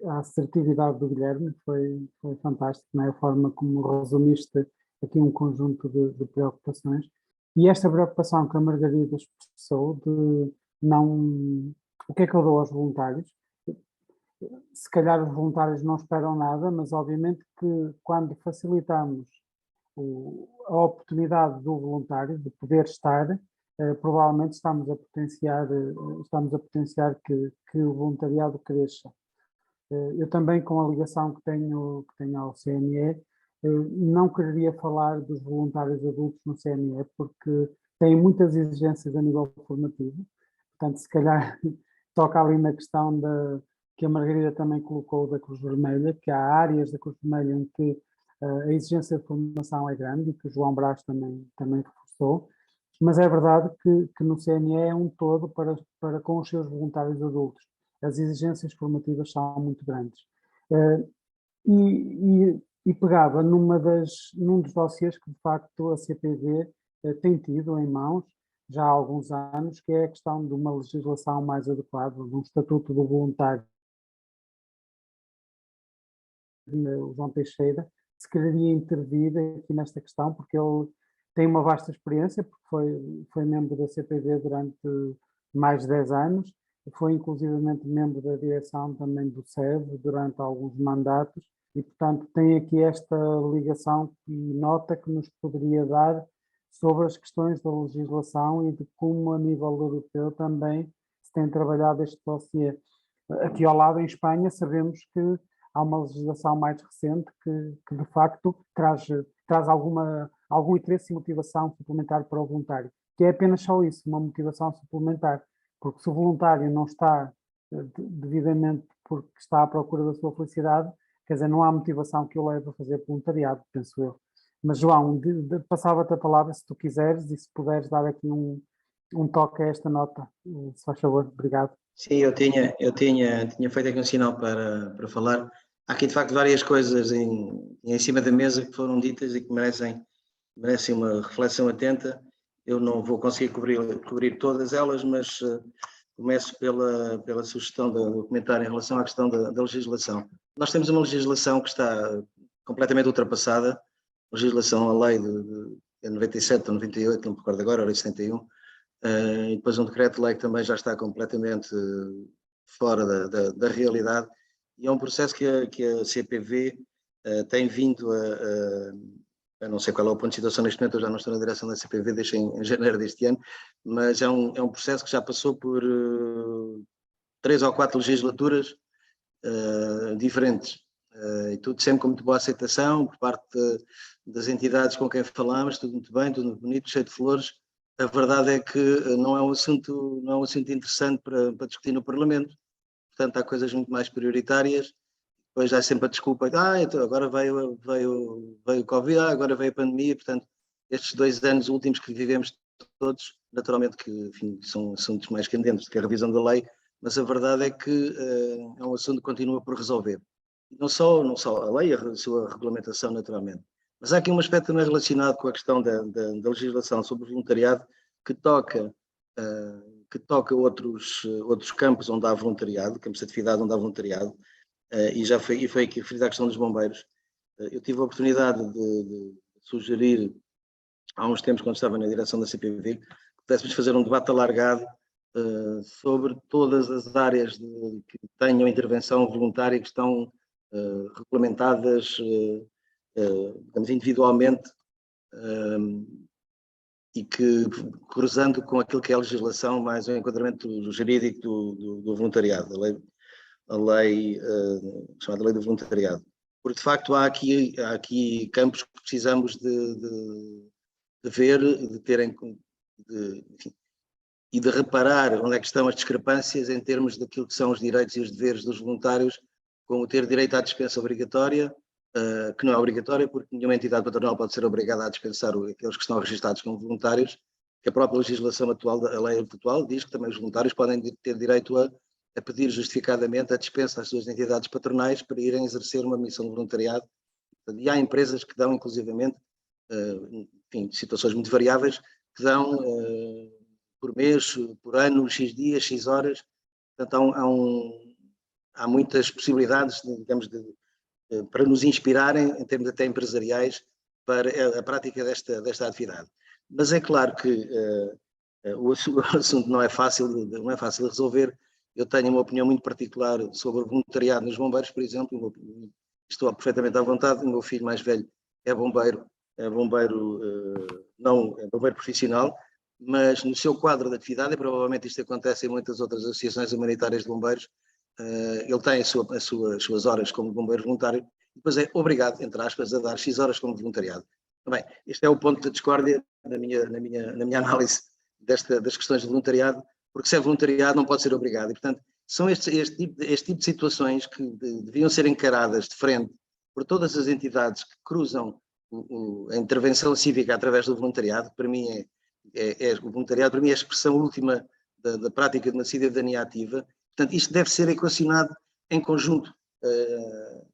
a assertividade do Guilherme, foi fantástico, não é? A forma como resumiste aqui um conjunto de preocupações. E esta preocupação que a Margarida expressou de não... O que é que eu dou aos voluntários? Se calhar os voluntários não esperam nada, mas obviamente que quando facilitamos a oportunidade do voluntário de poder estar, provavelmente estamos a potenciar que o voluntariado cresça. Eu também, com a ligação que tenho ao CNE, não quereria falar dos voluntários adultos no CNE, porque têm muitas exigências a nível formativo, portanto, se calhar toca ali na questão que a Margarida também colocou da Cruz Vermelha, que há áreas da Cruz Vermelha em que a exigência de formação é grande, e que o João Brás também reforçou, mas é verdade que no CNE é um todo para com os seus voluntários adultos. As exigências formativas são muito grandes. E pegava num dos dossiês que, de facto, a CPV tem tido em mãos já há alguns anos, que é a questão de uma legislação mais adequada, de um estatuto do voluntário. O João Teixeira se quereria intervir aqui nesta questão, porque ele tem uma vasta experiência, porque foi membro da CPV durante mais de 10 anos, foi inclusivamente membro da direção também do SEV durante alguns mandatos, e portanto tem aqui esta ligação e nota que nos poderia dar sobre as questões da legislação e de como a nível europeu também se tem trabalhado este dossiê aqui ao lado, em Espanha, sabemos que há uma legislação mais recente que de facto traz algum interesse e motivação suplementar para o voluntário, que é apenas só isso, uma motivação suplementar, porque se o voluntário não está devidamente porque está à procura da sua felicidade, quer dizer, não há motivação que o leve a fazer voluntariado, penso eu. Mas, João, passava-te a palavra se tu quiseres e se puderes dar aqui um toque a esta nota, se faz favor, obrigado. Sim, eu tinha feito aqui um sinal para falar. Há aqui, de facto, várias coisas em cima da mesa que foram ditas e que merecem uma reflexão atenta. Eu não vou conseguir cobrir todas elas, mas começo pela sugestão do comentário em relação à questão da legislação. Nós temos uma legislação que está completamente ultrapassada, a legislação, a lei de 97 ou 98, não me recordo agora, era de 71, e depois um decreto-lei que também já está completamente fora da realidade, e é um processo que a CPV tem vindo a não sei qual é o ponto de situação neste momento, eu já não estou na direção da CPV, deixei em janeiro deste ano, mas é um processo que já passou por 3 ou 4 legislaturas diferentes, e tudo sempre com muito boa aceitação por parte das entidades com quem falamos, tudo muito bem, tudo muito bonito, cheio de flores. A verdade é que não é um assunto interessante para discutir no Parlamento, portanto há coisas muito mais prioritárias. Depois há sempre a desculpa, então agora veio o Covid, agora veio a pandemia, portanto estes 2 anos últimos que vivemos todos, naturalmente que, enfim, são assuntos mais candentes do que a revisão da lei, mas a verdade é que é um assunto que continua por resolver. Não só a lei, a sua regulamentação naturalmente, mas há aqui um aspecto também relacionado com a questão da legislação sobre o voluntariado que toca outros campos onde há voluntariado, campos de atividade onde há voluntariado, e foi aqui referida a questão dos bombeiros. Eu tive a oportunidade de sugerir, há uns tempos, quando estava na direção da CPV, que pudéssemos fazer um debate alargado sobre todas as áreas que tenham intervenção voluntária que estão regulamentadas, digamos, individualmente, e que, cruzando com aquilo que é a legislação, mais o enquadramento jurídico do voluntariado, a lei chamada Lei do Voluntariado. Porque, de facto, há aqui campos que precisamos de ver, enfim, e de reparar onde é que estão as discrepâncias em termos daquilo que são os direitos e os deveres dos voluntários, como ter direito à dispensa obrigatória, que não é obrigatória, porque nenhuma entidade patronal pode ser obrigada a dispensar aqueles que estão registados como voluntários, que a própria legislação atual, a lei atual, diz que também os voluntários podem ter direito a pedir justificadamente a dispensa às suas entidades patronais para irem exercer uma missão de voluntariado. E há empresas que dão, inclusivamente, enfim, situações muito variáveis, que dão por mês, por ano, X dias, X horas. Portanto, há muitas possibilidades, digamos, para nos inspirarem, em termos até empresariais, para a prática desta atividade. Mas é claro que o assunto não é fácil de resolver. Eu tenho uma opinião muito particular sobre o voluntariado nos bombeiros, por exemplo. Estou perfeitamente à vontade. O meu filho mais velho é bombeiro profissional, mas no seu quadro de atividade, e provavelmente isto acontece em muitas outras associações humanitárias de bombeiros, ele tem as suas horas como bombeiro voluntário, e depois é obrigado, entre aspas, a dar X horas como voluntariado. Bem, este é o ponto de discórdia na minha análise das questões de voluntariado, porque se é voluntariado não pode ser obrigado, e portanto são este tipo de situações que deviam ser encaradas de frente por todas as entidades que cruzam a intervenção cívica através do voluntariado. Para mim o voluntariado para mim é a expressão última da prática de uma cidadania ativa. Portanto, isto deve ser equacionado em conjunto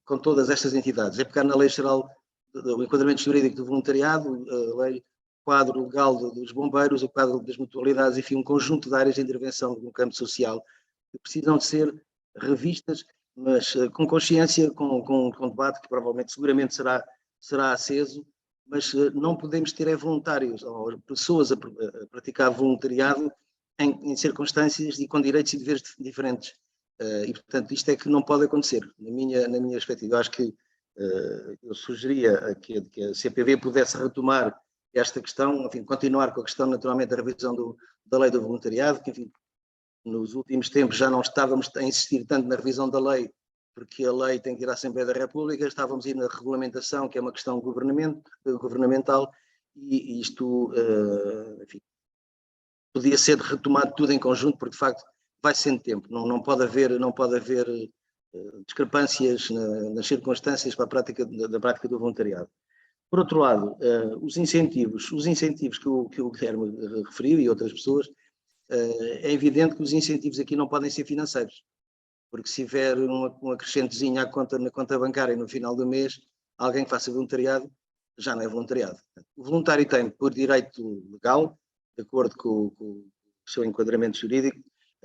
com todas estas entidades. É pegar na Lei Geral do Enquadramento Jurídico do Voluntariado, a Lei Quadro Legal dos Bombeiros, o Quadro das Mutualidades, enfim, um conjunto de áreas de intervenção no campo social que precisam de ser revistas, mas com consciência, com debate que provavelmente, seguramente será aceso, mas não podemos ter voluntários ou pessoas a praticar voluntariado em circunstâncias e com direitos e deveres diferentes. E, portanto, isto é que não pode acontecer, na minha perspectiva. Eu acho que eu sugeria que a CPV pudesse retomar esta questão, enfim, continuar com a questão, naturalmente, da revisão da lei do voluntariado, que, enfim, nos últimos tempos já não estávamos a insistir tanto na revisão da lei, porque a lei tem que ir à Assembleia da República, estávamos a ir na regulamentação, que é uma questão governamental, e isto, enfim, podia ser retomado tudo em conjunto, porque de facto vai sendo tempo, não pode haver discrepâncias nas circunstâncias para a prática da prática do voluntariado. Por outro lado, os incentivos que o Guilherme referiu e outras pessoas, é evidente que os incentivos aqui não podem ser financeiros, porque se tiver um acrescentezinho na conta bancária no final do mês, alguém que faça voluntariado já não é voluntariado. O voluntário tem, por direito legal, de acordo com o seu enquadramento jurídico,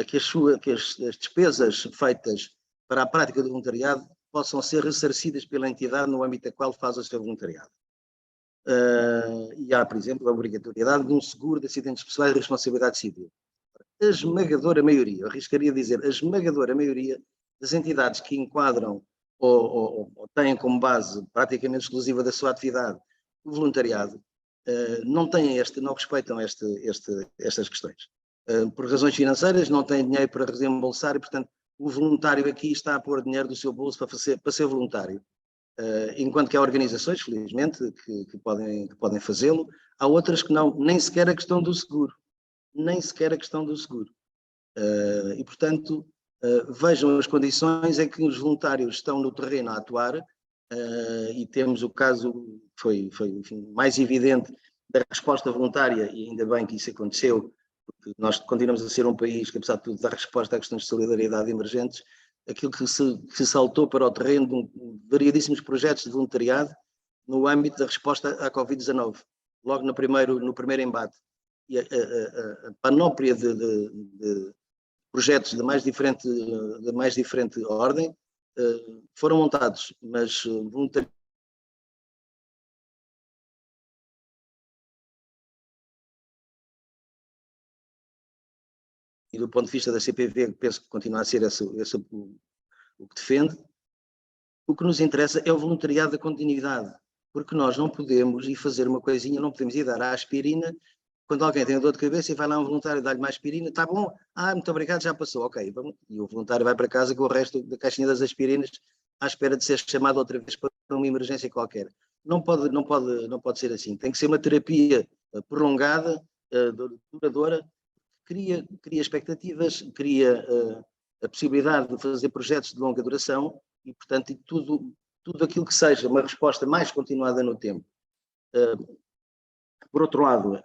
que as despesas feitas para a prática do voluntariado possam ser ressarcidas pela entidade no âmbito da qual faz o seu voluntariado. E há, por exemplo, a obrigatoriedade de um seguro de acidentes pessoais de responsabilidade civil. A esmagadora maioria, eu arriscaria dizer, a esmagadora maioria das entidades que enquadram ou têm como base praticamente exclusiva da sua atividade o voluntariado, não respeitam estas questões. Por razões financeiras, não têm dinheiro para reembolsar e, portanto, o voluntário aqui está a pôr dinheiro do seu bolso para ser voluntário. Enquanto que há organizações, felizmente, que podem fazê-lo, há outras que não, nem sequer a questão do seguro. E, portanto, vejam as condições em que os voluntários estão no terreno a atuar, e temos o caso, enfim, mais evidente da resposta voluntária, e ainda bem que isso aconteceu, porque nós continuamos a ser um país que, apesar de tudo, dá resposta a questões de solidariedade emergentes, aquilo que se saltou para o terreno de variadíssimos projetos de voluntariado no âmbito da resposta à Covid-19, logo no primeiro embate. E a panóplia de projetos de mais diferente ordem foram montados, mas voluntariamente. E do ponto de vista da CPV, penso que continua a ser esse o que defende. O que nos interessa é o voluntariado da continuidade, porque nós não podemos ir fazer uma coisinha, não podemos ir dar a aspirina quando alguém tem dor de cabeça e vai lá um voluntário dar-lhe mais aspirina, está bom, muito obrigado, já passou, ok, vamos. E o voluntário vai para casa com o resto da caixinha das aspirinas à espera de ser chamado outra vez para uma emergência qualquer. Não pode ser assim, tem que ser uma terapia prolongada, duradoura, cria expectativas, cria a possibilidade de fazer projetos de longa duração e, portanto, tudo aquilo que seja uma resposta mais continuada no tempo. Por outro lado,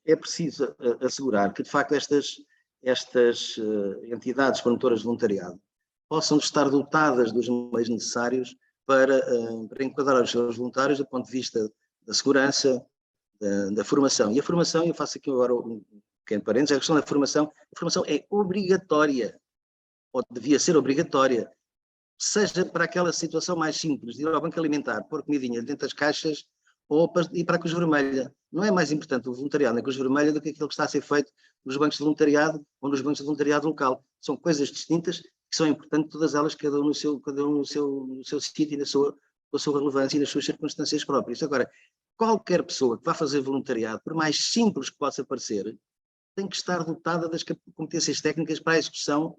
é preciso assegurar que, de facto, estas entidades promotoras de voluntariado possam estar dotadas dos meios necessários para enquadrar os seus voluntários do ponto de vista da segurança, da formação. E a formação, eu faço aqui agora um pequeno parênteses, a questão da formação, a formação é obrigatória, ou devia ser obrigatória, seja para aquela situação mais simples, de ir ao banco alimentar, pôr comidinha dentro das caixas, ou ir para a Cruz Vermelha. Não é mais importante o voluntariado na Cruz Vermelha do que aquilo que está a ser feito nos bancos de voluntariado ou nos bancos de voluntariado local. São coisas distintas que são importantes, todas elas, cada um no seu sítio e com a sua relevância e nas suas circunstâncias próprias. Agora, qualquer pessoa que vá fazer voluntariado, por mais simples que possa parecer, tem que estar dotada das competências técnicas para a execução,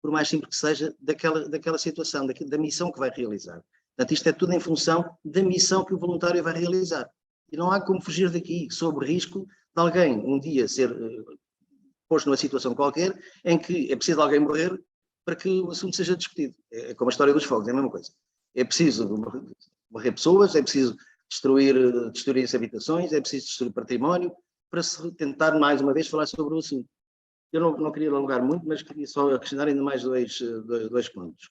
por mais simples que seja, daquela situação, da missão que vai realizar. Portanto, isto é tudo em função da missão que o voluntário vai realizar. E não há como fugir daqui, sob risco de alguém um dia ser posto numa situação qualquer em que é preciso alguém morrer para que o assunto seja discutido. É como a história dos fogos, é a mesma coisa. É preciso morrer pessoas, é preciso destruir as habitações, é preciso destruir património para se tentar mais uma vez falar sobre o assunto. Eu não queria alongar muito, mas queria só acrescentar ainda mais dois pontos.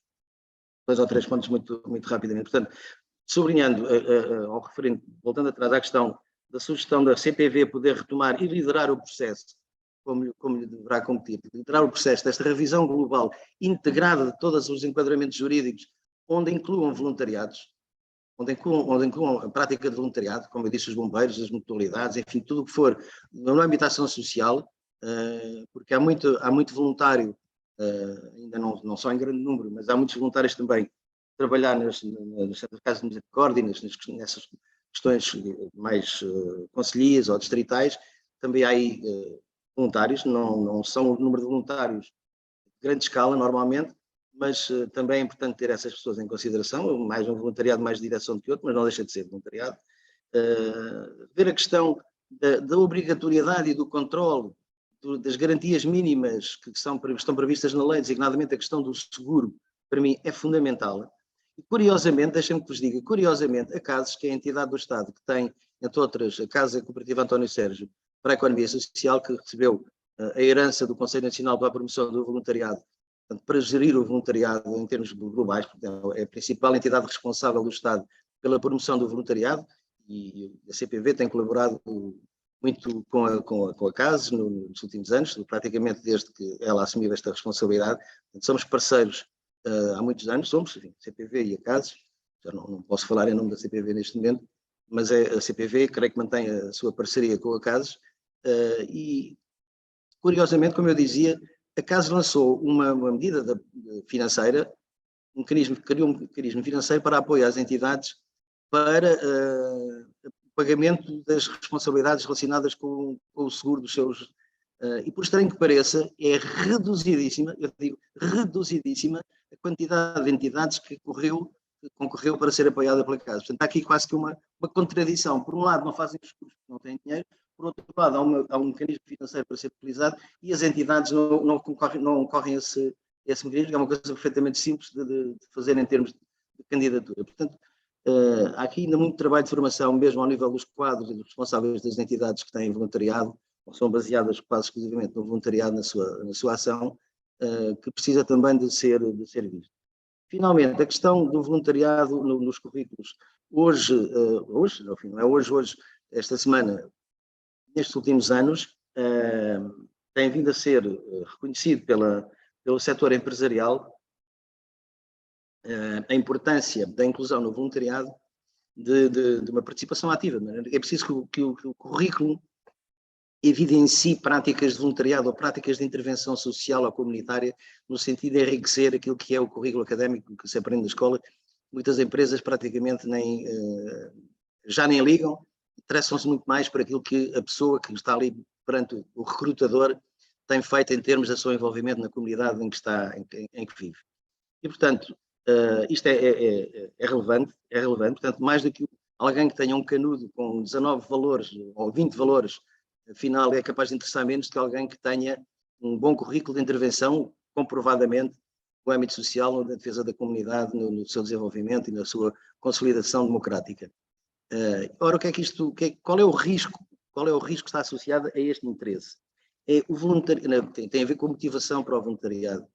2 ou 3 pontos muito, muito rapidamente. Portanto, sublinhando, voltando atrás à questão da sugestão da CPV poder retomar e liderar o processo, como lhe deverá competir, liderar o processo desta revisão global integrada de todos os enquadramentos jurídicos, onde incluam voluntariados, onde incluam a prática de voluntariado, como eu disse, os bombeiros, as mutualidades, enfim, tudo o que for no âmbito da ação social, porque há muito voluntário, ainda não só em grande número, mas há muitos voluntários também trabalhar nas casas de misericórdia, nessas questões mais concelhias ou distritais. Também há aí voluntários, não são o número de voluntários de grande escala normalmente, mas também é importante ter essas pessoas em consideração, mais um voluntariado mais de direção do que outro, mas não deixa de ser voluntariado. Ver a questão da obrigatoriedade e do controle das garantias mínimas que estão previstas na lei, designadamente a questão do seguro, para mim é fundamental. E curiosamente, deixem-me que vos diga, curiosamente, a CASES, que é a entidade do Estado que tem, entre outras, a Casa Cooperativa António Sérgio para a Economia Social, que recebeu a herança do Conselho Nacional para a Promoção do Voluntariado, portanto, para gerir o voluntariado em termos globais, portanto, é a principal entidade responsável do Estado pela promoção do voluntariado, e a CPV tem colaborado muito com a CASES nos últimos anos, praticamente desde que ela assumiu esta responsabilidade. Portanto, somos parceiros há muitos anos, enfim, a CPV e a CASES, já não posso falar em nome da CPV neste momento, mas a CPV creio que mantém a sua parceria com a CASES, e curiosamente, como eu dizia, a CASES lançou uma medida financeira, criou um mecanismo financeiro para apoio às entidades para o pagamento das responsabilidades relacionadas com o seguro dos seus, e por estranho que pareça, é reduzidíssima, eu digo reduzidíssima, a quantidade de entidades que concorreu para ser apoiada pela CASES. Portanto, há aqui quase que uma contradição. Por um lado, não fazem os custos, não têm dinheiro, por outro lado, há um mecanismo financeiro para ser utilizado e as entidades não correm esse mecanismo, que é uma coisa perfeitamente simples de fazer em termos de candidatura. Portanto, há aqui ainda muito trabalho de formação, mesmo ao nível dos quadros e dos responsáveis das entidades que têm voluntariado, ou são baseadas quase exclusivamente no voluntariado na sua ação, que precisa também de ser visto. Finalmente, a questão do voluntariado nos currículos. Hoje, esta semana, nestes últimos anos, tem vindo a ser reconhecido pelo setor empresarial a importância da inclusão no voluntariado de uma participação ativa. É preciso que o currículo evidencie práticas de voluntariado ou práticas de intervenção social ou comunitária, no sentido de enriquecer aquilo que é o currículo académico que se aprende na escola. Muitas empresas praticamente já nem ligam, interessam-se muito mais por aquilo que a pessoa que está ali perante o recrutador tem feito em termos do seu envolvimento na comunidade em que vive. E, portanto, isto é relevante, portanto, mais do que alguém que tenha um canudo com 19 valores ou 20 valores, afinal é capaz de interessar menos do que alguém que tenha um bom currículo de intervenção, comprovadamente, no âmbito social, na defesa da comunidade, no seu desenvolvimento e na sua consolidação democrática. Ora, qual é o risco que está associado a este interesse? O voluntariado tem a ver com a motivação para o voluntariado.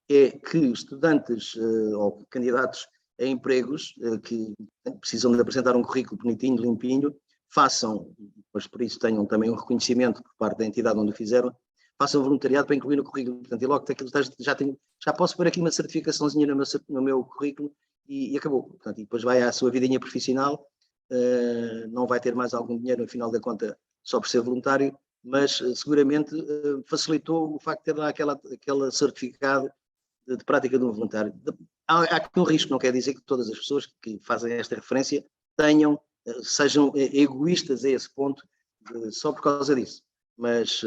É que estudantes ou candidatos a empregos que precisam de apresentar um currículo bonitinho, limpinho, façam, mas por isso tenham também um reconhecimento por parte da entidade onde o fizeram, façam voluntariado para incluir no currículo. Portanto, e logo já posso pôr aqui uma certificaçãozinha no meu currículo e acabou. Portanto, e depois vai à sua vidinha profissional, não vai ter mais algum dinheiro no final da conta só por ser voluntário, mas seguramente facilitou o facto de ter lá aquele certificado de prática de um voluntário. Há aqui um risco, não quer dizer que todas as pessoas que fazem esta referência sejam egoístas a esse ponto, só por causa disso. Mas,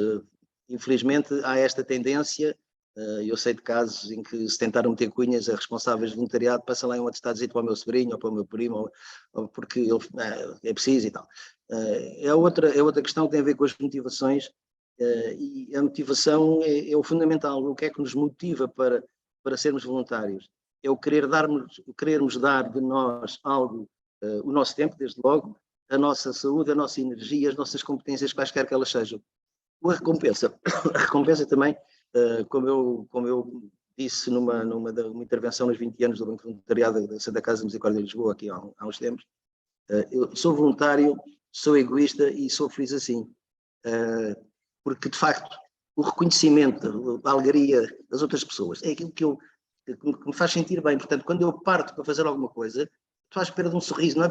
infelizmente, há esta tendência. Eu sei de casos em que se tentaram meter cunhas a responsáveis de voluntariado, passa lá um atestado para o meu sobrinho ou para o meu primo, ou porque ele é preciso e tal. É outra questão que tem a ver com as motivações, e a motivação é o fundamental. O que é que nos motiva para sermos voluntários? É o querermos dar de nós algo, o nosso tempo, desde logo, a nossa saúde, a nossa energia, as nossas competências, quaisquer que elas sejam. A recompensa também, como eu disse numa intervenção nos 20 anos do Banco Voluntariado da Santa Casa de Misericórdia de Lisboa, aqui há uns tempos, eu sou voluntário, sou egoísta e sou feliz assim, porque de facto o reconhecimento, a alegria das outras pessoas é aquilo que me faz sentir bem. Portanto, quando eu parto para fazer alguma coisa, estou à espera de um sorriso, não é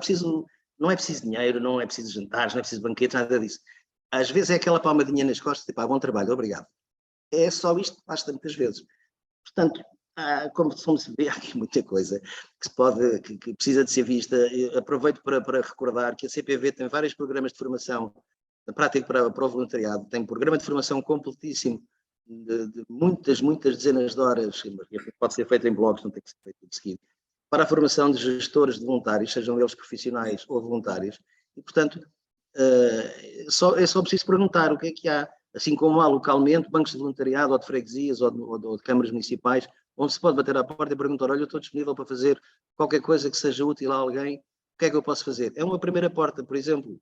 preciso dinheiro, não é preciso jantares, não é preciso banquetes, nada disso. Às vezes é aquela palmadinha nas costas, tipo, bom trabalho, obrigado. É só isto que basta muitas vezes. Portanto, como se vê, há aqui muita coisa que precisa de ser vista. Eu aproveito para recordar que a CPV tem vários programas de formação na prática para o voluntariado. Tem um programa de formação completíssimo de muitas dezenas de horas, pode ser feito em blocos, não tem que ser feito de seguida, para a formação de gestores de voluntários, sejam eles profissionais ou voluntários, e, portanto, é só preciso perguntar o que é que há, assim como há localmente bancos de voluntariado ou de freguesias ou de câmaras municipais, onde se pode bater à porta e perguntar, olha, eu estou disponível para fazer qualquer coisa que seja útil a alguém, o que é que eu posso fazer? É uma primeira porta, por exemplo,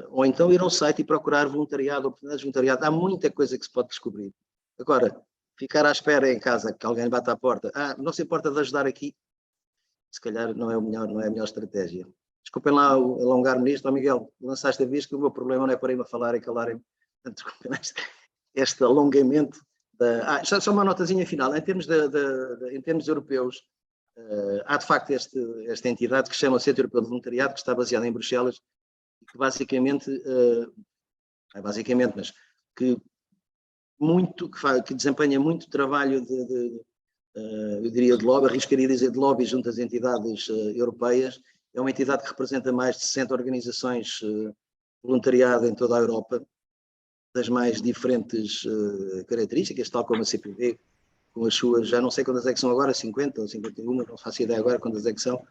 ou então ir ao site e procurar voluntariado, oportunidades de voluntariado, há muita coisa que se pode descobrir. Agora, ficar à espera em casa que alguém bata à porta, não se importa de ajudar aqui, se calhar não é a melhor estratégia. Desculpem lá alongar-me nisto, Miguel, lançaste a vez que o meu problema não é para ir-me a falar e calarem, portanto, este alongamento. Só uma notazinha final, em termos europeus, há de facto esta entidade que se chama o Centro Europeu de Voluntariado, que está baseada em Bruxelas, e que basicamente, mas que desempenha muito trabalho eu diria de lobby, arriscaria dizer de lobby junto às entidades europeias. É uma entidade que representa mais de 60 organizações de voluntariado em toda a Europa, das mais diferentes características, tal como a CPV, com as suas, já não sei quantas é que são agora, 50 ou 51, não faço ideia agora quantas é que são,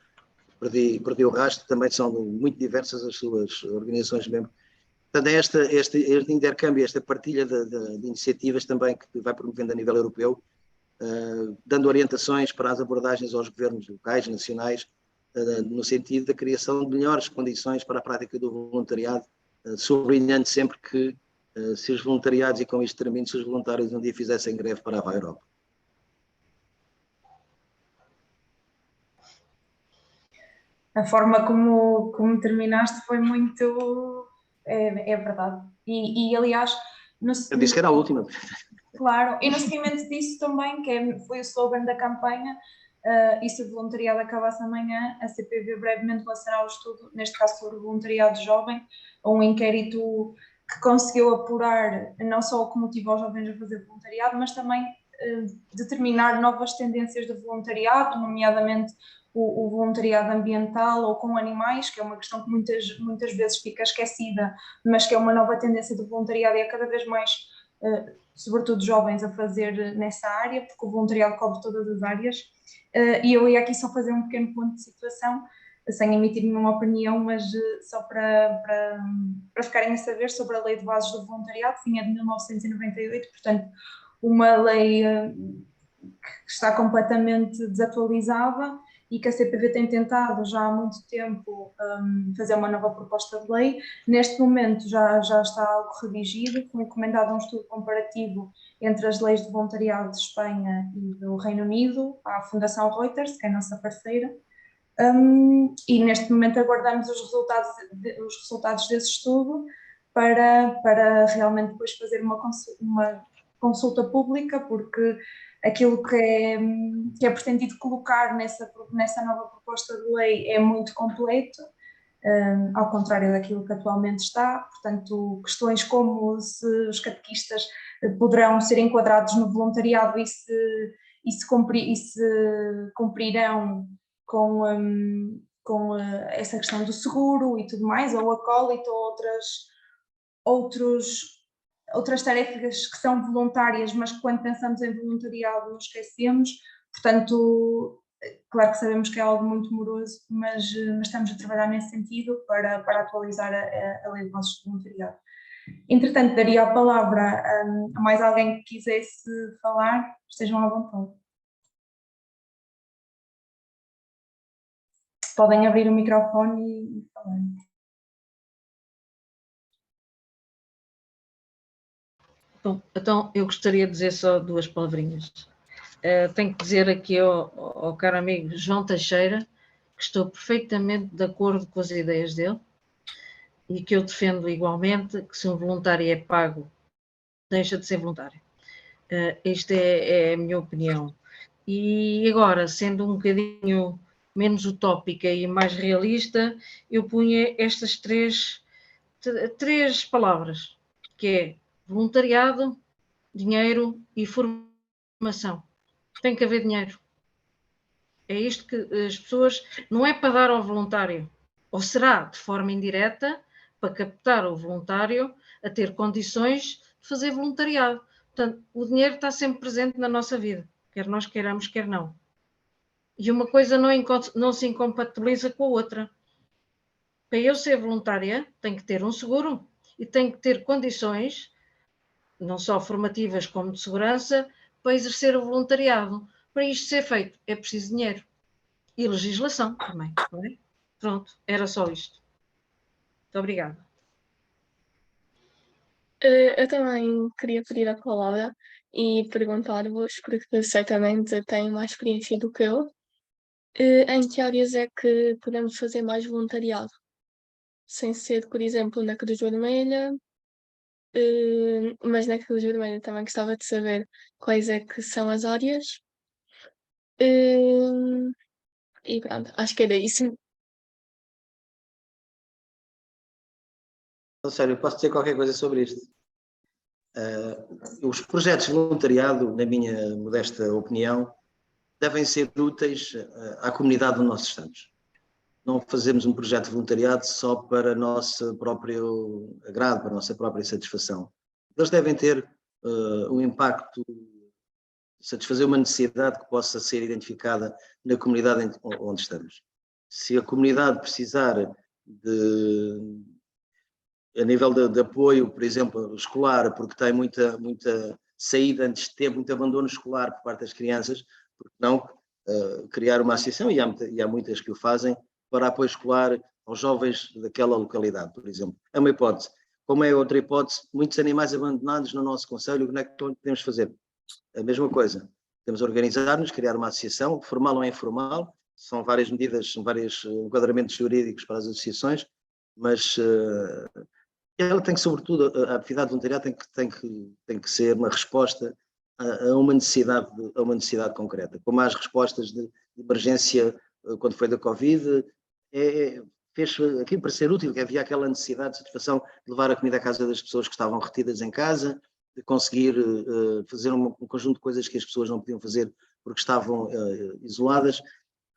perdi o rastro, também são muito diversas as suas organizações membros. Portanto, é este intercâmbio, esta partilha de iniciativas também que vai promovendo a nível europeu, dando orientações para as abordagens aos governos locais, nacionais, no sentido da criação de melhores condições para a prática do voluntariado, sublinhando sempre que se os voluntariados, e com isto termino, se os voluntários um dia fizessem greve, parava a Europa. A forma como terminaste foi muito... É verdade. E aliás... Eu disse que era a última. Claro, e no seguimento disso também, foi o slogan da campanha, e se o voluntariado acabasse amanhã, a CPV brevemente lançará o estudo, neste caso sobre o voluntariado jovem, um inquérito que conseguiu apurar não só o que motiva os jovens a fazer voluntariado, mas também determinar novas tendências de voluntariado, nomeadamente o voluntariado ambiental ou com animais, que é uma questão que muitas vezes fica esquecida, mas que é uma nova tendência do voluntariado e é cada vez mais, sobretudo jovens, a fazer nessa área, porque o voluntariado cobre todas as áreas. E eu ia aqui só fazer um pequeno ponto de situação, sem emitir nenhuma opinião, mas só para ficarem a saber sobre a Lei de Bases do Voluntariado, que vinha de 1998, portanto, uma lei que está completamente desatualizada e que a CPV tem tentado já há muito tempo fazer uma nova proposta de lei. Neste momento já está algo redigido, foi encomendado um estudo comparativo entre as leis de voluntariado de Espanha e do Reino Unido, à Fundação Reuters, que é a nossa parceira, e neste momento aguardamos os resultados desse estudo para realmente depois fazer uma consulta pública, porque aquilo que é pretendido colocar nessa nova proposta de lei é muito completo, ao contrário daquilo que atualmente está. Portanto, questões como se os catequistas poderão ser enquadrados no voluntariado e se cumprirão com essa questão do seguro e tudo mais, ou acólito, ou outras tarefas que são voluntárias, mas que quando pensamos em voluntariado nos esquecemos. Portanto, claro que sabemos que é algo muito moroso, mas estamos a trabalhar nesse sentido para atualizar a Lei de Bases de Voluntariado. Entretanto, daria a palavra a mais alguém que quisesse falar, estejam à vontade. Podem abrir o microfone e falar. Bom, então eu gostaria de dizer só duas palavrinhas. Tenho que dizer aqui ao caro amigo João Teixeira que estou perfeitamente de acordo com as ideias dele e que eu defendo igualmente que se um voluntário é pago, deixa de ser voluntário. Esta é a minha opinião. E agora, sendo um bocadinho menos utópica e mais realista, eu punha estas três palavras, que é voluntariado, dinheiro e formação. Tem que haver dinheiro. É isto que as pessoas... Não é para dar ao voluntário. Ou será de forma indireta, para captar o voluntário a ter condições de fazer voluntariado. Portanto, o dinheiro está sempre presente na nossa vida, quer nós queiramos, quer não. E uma coisa não se incompatibiliza com a outra. Para eu ser voluntária, tenho que ter um seguro e tenho que ter condições, não só formativas como de segurança, para exercer o voluntariado. Para isto ser feito, é preciso dinheiro. E legislação também, não é? Pronto, era só isto. Muito obrigada. Eu também queria pedir a palavra e perguntar-vos, porque certamente têm mais experiência do que eu, em que áreas é que podemos fazer mais voluntariado? Sem ser, por exemplo, na Cruz Vermelha, mas na Cruz Vermelha também gostava de saber quais é que são as áreas. E pronto, acho que era isso. Sério, posso dizer qualquer coisa sobre isto? Os projetos de voluntariado, na minha modesta opinião, devem ser úteis à comunidade do nosso Estado. Não fazemos um projeto de voluntariado só para nosso próprio agrado, para a nossa própria satisfação. Eles devem ter um impacto, satisfazer uma necessidade que possa ser identificada na comunidade onde estamos. Se a comunidade precisar a nível de apoio, por exemplo, escolar, porque tem muita saída antes de tempo, muito abandono escolar por parte das crianças, porque não criar uma associação, e há muitas que o fazem, para apoio escolar aos jovens daquela localidade, por exemplo. É uma hipótese. Como é outra hipótese, muitos animais abandonados no nosso concelho, o que é que podemos fazer? A mesma coisa. Temos a organizar-nos, criar uma associação, formal ou informal, são várias medidas, são vários enquadramentos jurídicos para as associações, mas ela tem que, sobretudo, a atividade de voluntariado tem que ser uma resposta a uma necessidade concreta, como as respostas de emergência quando foi da Covid, fez aquilo para ser útil, que havia aquela necessidade de satisfação de levar a comida à casa das pessoas que estavam retidas em casa, de conseguir fazer um conjunto de coisas que as pessoas não podiam fazer porque estavam isoladas.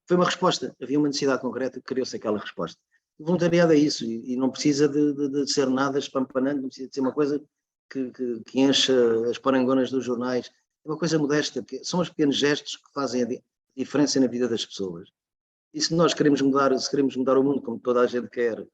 Foi uma resposta, havia uma necessidade concreta, criou-se aquela resposta. O voluntariado é isso, e não precisa de ser nada espampanante, não precisa de ser uma coisa que encha as parangonas dos jornais, é uma coisa modesta, porque são os pequenos gestos que fazem a diferença na vida das pessoas. E se nós queremos mudar o mundo, como toda a gente quer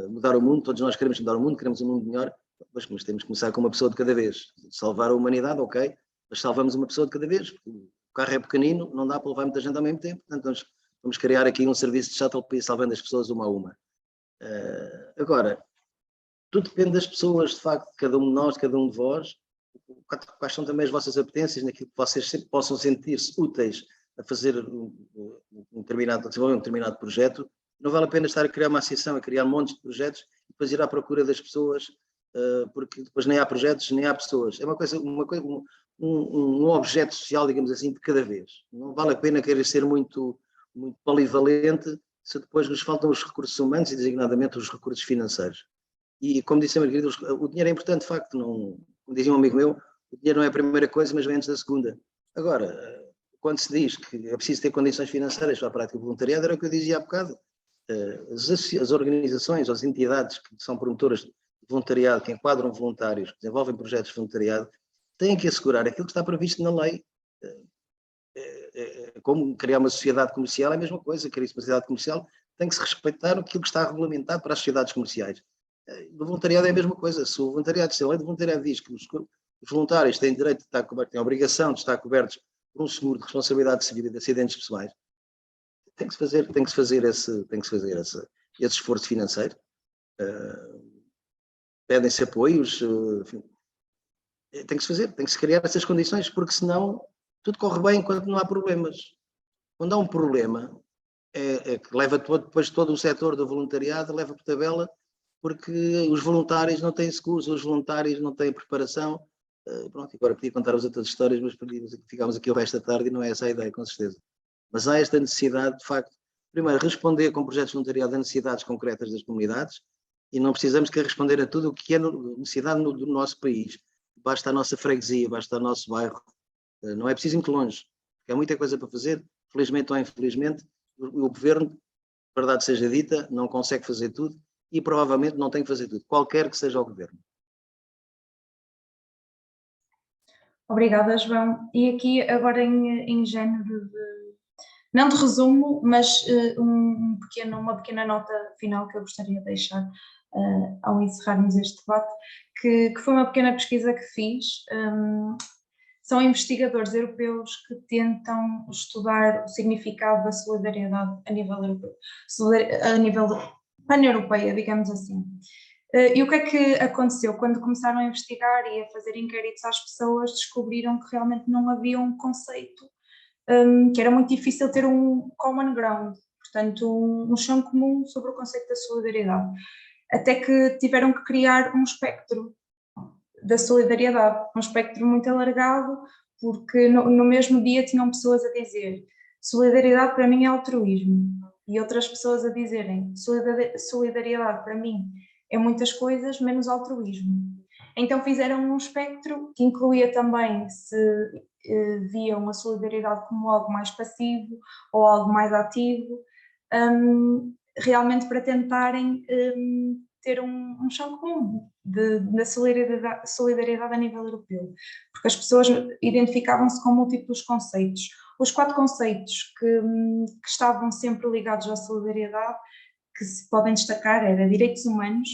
mudar o mundo, todos nós queremos mudar o mundo, queremos um mundo melhor, mas temos que começar com uma pessoa de cada vez. Salvar a humanidade, ok, mas salvamos uma pessoa de cada vez, porque o carro é pequenino, não dá para levar muita gente ao mesmo tempo, portanto nós vamos criar aqui um serviço de shuttle para ir salvando as pessoas uma a uma. Agora, tudo depende das pessoas, de facto, cada um de nós, cada um de vós, quais são também as vossas apetências, naquilo que vocês sempre possam sentir-se úteis a fazer desenvolver um determinado projeto. Não vale a pena estar a criar uma associação, a criar montes de projetos e depois ir à procura das pessoas, porque depois nem há projetos, nem há pessoas. É um objeto social, digamos assim, de cada vez. Não vale a pena querer ser muito polivalente se depois nos faltam os recursos humanos e designadamente os recursos financeiros. E como disse a Margarida, o dinheiro é importante, de facto, como dizia um amigo meu, o dinheiro não é a primeira coisa, mas vem antes da segunda. Agora, quando se diz que é preciso ter condições financeiras para a prática do voluntariado, era o que eu dizia há bocado. As organizações, as entidades que são promotoras de voluntariado, que enquadram voluntários, que desenvolvem projetos de voluntariado, têm que assegurar aquilo que está previsto na lei. Como criar uma sociedade comercial é a mesma coisa, criar uma sociedade comercial tem que se respeitar aquilo que está regulamentado para as sociedades comerciais. No voluntariado é a mesma coisa. Se o voluntariado, se a lei de voluntariado diz que os voluntários têm direito de estar cobertos, têm a obrigação de estar cobertos por um seguro de responsabilidade civil e de acidentes pessoais, tem que se fazer esse esforço financeiro. Pedem-se apoios, enfim, tem que se criar essas condições, porque senão tudo corre bem enquanto não há problemas. Quando há um problema, é que leva depois todo o setor do voluntariado, leva por tabela, porque os voluntários não têm seguros, os voluntários não têm preparação. Pronto, agora podia contar as outras histórias, mas ficámos aqui o resto da tarde e não é essa a ideia, com certeza. Mas há esta necessidade, de facto, primeiro, responder com projetos de voluntariado a necessidades concretas das comunidades, e não precisamos que responder a tudo o que é necessidade do nosso país. Basta a nossa freguesia, basta o nosso bairro. Não é preciso ir muito longe, porque há muita coisa para fazer, felizmente ou infelizmente, o governo, verdade seja dita, não consegue fazer tudo, e provavelmente não tem que fazer tudo, qualquer que seja o governo. Obrigada, João. E aqui agora em género de, não de resumo, mas uma pequena nota final que eu gostaria de deixar ao encerrarmos este debate, que foi uma pequena pesquisa que fiz. São investigadores europeus que tentam estudar o significado da solidariedade a nível europeu, a nível pan-europeia, digamos assim. E o que é que aconteceu? Quando começaram a investigar e a fazer inquéritos às pessoas, descobriram que realmente não havia um conceito, que era muito difícil ter um common ground, portanto um chão comum sobre o conceito da solidariedade, até que tiveram que criar um espectro da solidariedade, um espectro muito alargado, porque no mesmo dia tinham pessoas a dizer solidariedade para mim é altruísmo, e outras pessoas a dizerem solidariedade para mim é muitas coisas menos altruísmo. Então fizeram um espectro que incluía também se viam a solidariedade como algo mais passivo ou algo mais ativo, realmente para tentarem ter um chão comum da solidariedade a nível europeu, porque as pessoas identificavam-se com múltiplos conceitos. Os 4 conceitos que estavam sempre ligados à solidariedade, que se podem destacar, era direitos humanos,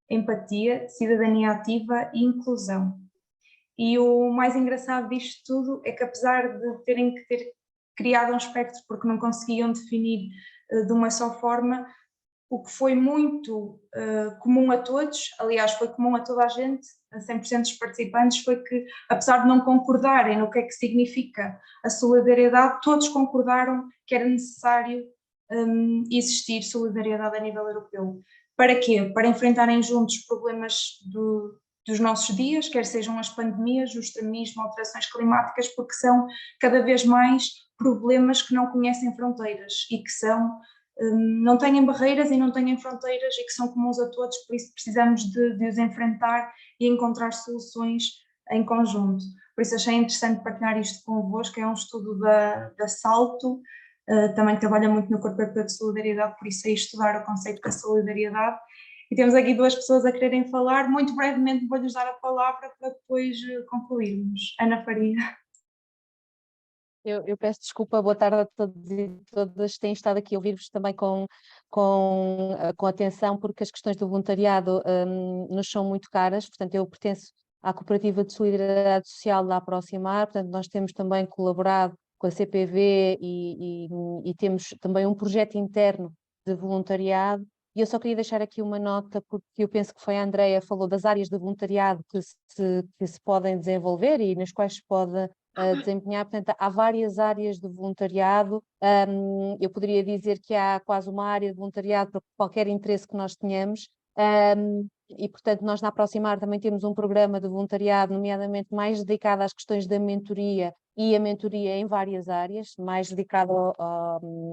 empatia, cidadania ativa e inclusão. E o mais engraçado disto tudo é que, apesar de terem que ter criado um espectro porque não conseguiam definir de uma só forma, o que foi muito comum a todos, aliás, foi comum a toda a gente, a 100% dos participantes, foi que, apesar de não concordarem no que é que significa a solidariedade, todos concordaram que era necessário existir solidariedade a nível europeu. Para quê? Para enfrentarem juntos problemas dos nossos dias, quer sejam as pandemias, o extremismo, alterações climáticas, porque são cada vez mais problemas que não conhecem fronteiras e que não têm barreiras e não têm fronteiras e que são comuns a todos, por isso precisamos de os enfrentar e encontrar soluções em conjunto. Por isso achei interessante partilhar isto convosco, é um estudo da Salto, também que trabalha muito no Corpo Europeu de Solidariedade, por isso é estudar o conceito da solidariedade. E temos aqui 2 pessoas a quererem falar, muito brevemente vou-lhes dar a palavra para depois concluirmos. Ana Faria. Eu peço desculpa, boa tarde a todos e todas. Tenho estado aqui a ouvir-vos também com atenção, porque as questões do voluntariado nos são muito caras. Portanto, eu pertenço à Cooperativa de Solidariedade Social da Aproximar, portanto, nós temos também colaborado com a CPV e temos também um projeto interno de voluntariado. E eu só queria deixar aqui uma nota, porque eu penso que foi a Andreia que falou das áreas de voluntariado que se podem desenvolver e nas quais se pode desempenhar. Portanto, há várias áreas de voluntariado. Eu poderia dizer que há quase uma área de voluntariado para qualquer interesse que nós tenhamos. E, portanto, nós na Aproximar também temos um programa de voluntariado, nomeadamente mais dedicado às questões da mentoria e a mentoria em várias áreas, mais dedicado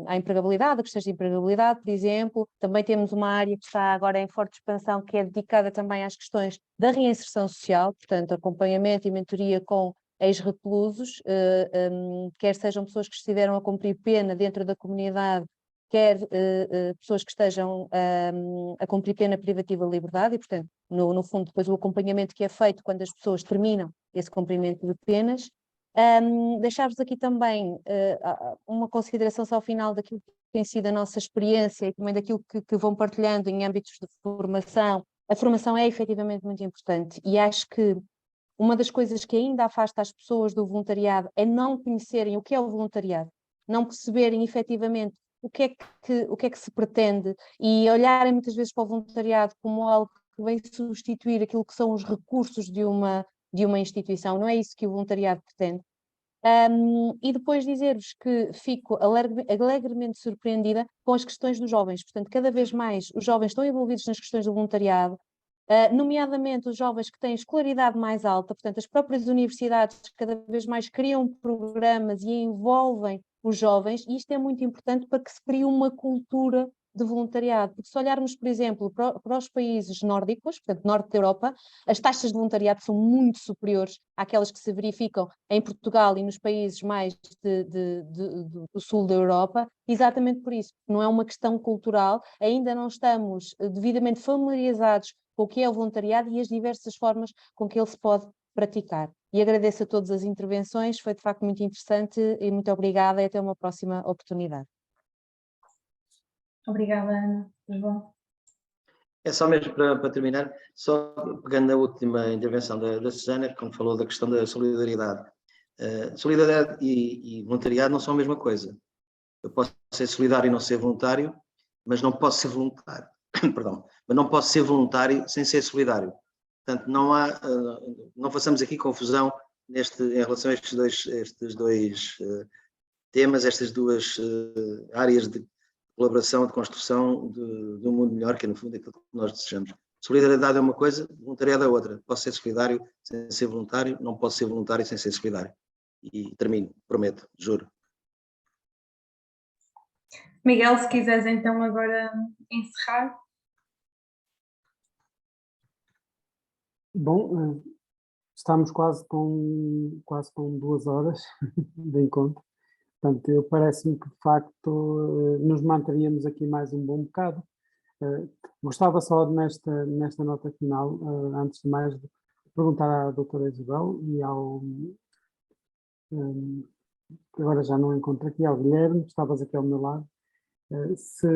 à empregabilidade, a questões de empregabilidade, por exemplo. Também temos uma área que está agora em forte expansão, que é dedicada também às questões da reinserção social, portanto, acompanhamento e mentoria com ex-reclusos, quer sejam pessoas que estiveram a cumprir pena dentro da comunidade, quer pessoas que estejam a cumprir pena privativa de liberdade e, portanto, no fundo, depois o acompanhamento que é feito quando as pessoas terminam esse cumprimento de penas. Deixar-vos aqui também uma consideração só ao final daquilo que tem sido a nossa experiência e também daquilo que vão partilhando em âmbitos de formação. A formação é efetivamente muito importante e acho que uma das coisas que ainda afasta as pessoas do voluntariado é não conhecerem o que é o voluntariado, não perceberem efetivamente o que é que se pretende e olharem muitas vezes para o voluntariado como algo que vem substituir aquilo que são os recursos de uma instituição. Não é isso que o voluntariado pretende. E depois dizer-vos que fico alegremente surpreendida com as questões dos jovens. Portanto, cada vez mais os jovens estão envolvidos nas questões do voluntariado, nomeadamente os jovens que têm escolaridade mais alta. Portanto, as próprias universidades cada vez mais criam programas e envolvem os jovens, e isto é muito importante para que se crie uma cultura de voluntariado, porque se olharmos, por exemplo, para os países nórdicos, portanto, norte da Europa, as taxas de voluntariado são muito superiores àquelas que se verificam em Portugal e nos países mais do sul da Europa, exatamente por isso, não é uma questão cultural, ainda não estamos devidamente familiarizados com o que é o voluntariado e as diversas formas com que ele se pode praticar. E agradeço a todas as intervenções, foi de facto muito interessante e muito obrigada e até uma próxima oportunidade. Obrigada, Ana. João. É só mesmo para terminar, só pegando na última intervenção da Susana, quando falou da questão da solidariedade. Solidariedade e voluntariado não são a mesma coisa. Eu posso ser solidário e não ser voluntário, mas não posso ser voluntário. Perdão, mas não posso ser voluntário sem ser solidário. Portanto, não façamos aqui confusão em relação a estes dois temas, estas duas áreas de colaboração, de construção de um mundo melhor, que é no fundo aquilo que nós desejamos. Solidariedade é uma coisa, voluntariado é outra. Posso ser solidário sem ser voluntário, não posso ser voluntário sem ser solidário. E termino, prometo, juro. Miguel, se quiseres então agora encerrar. Bom, estamos quase com 2 horas de encontro. Portanto, parece-me que de facto nos manteríamos aqui mais um bom bocado. Gostava só nesta nota final, antes de mais, de perguntar à doutora Isabel e agora já não encontro aqui, ao Guilherme, estavas aqui ao meu lado, se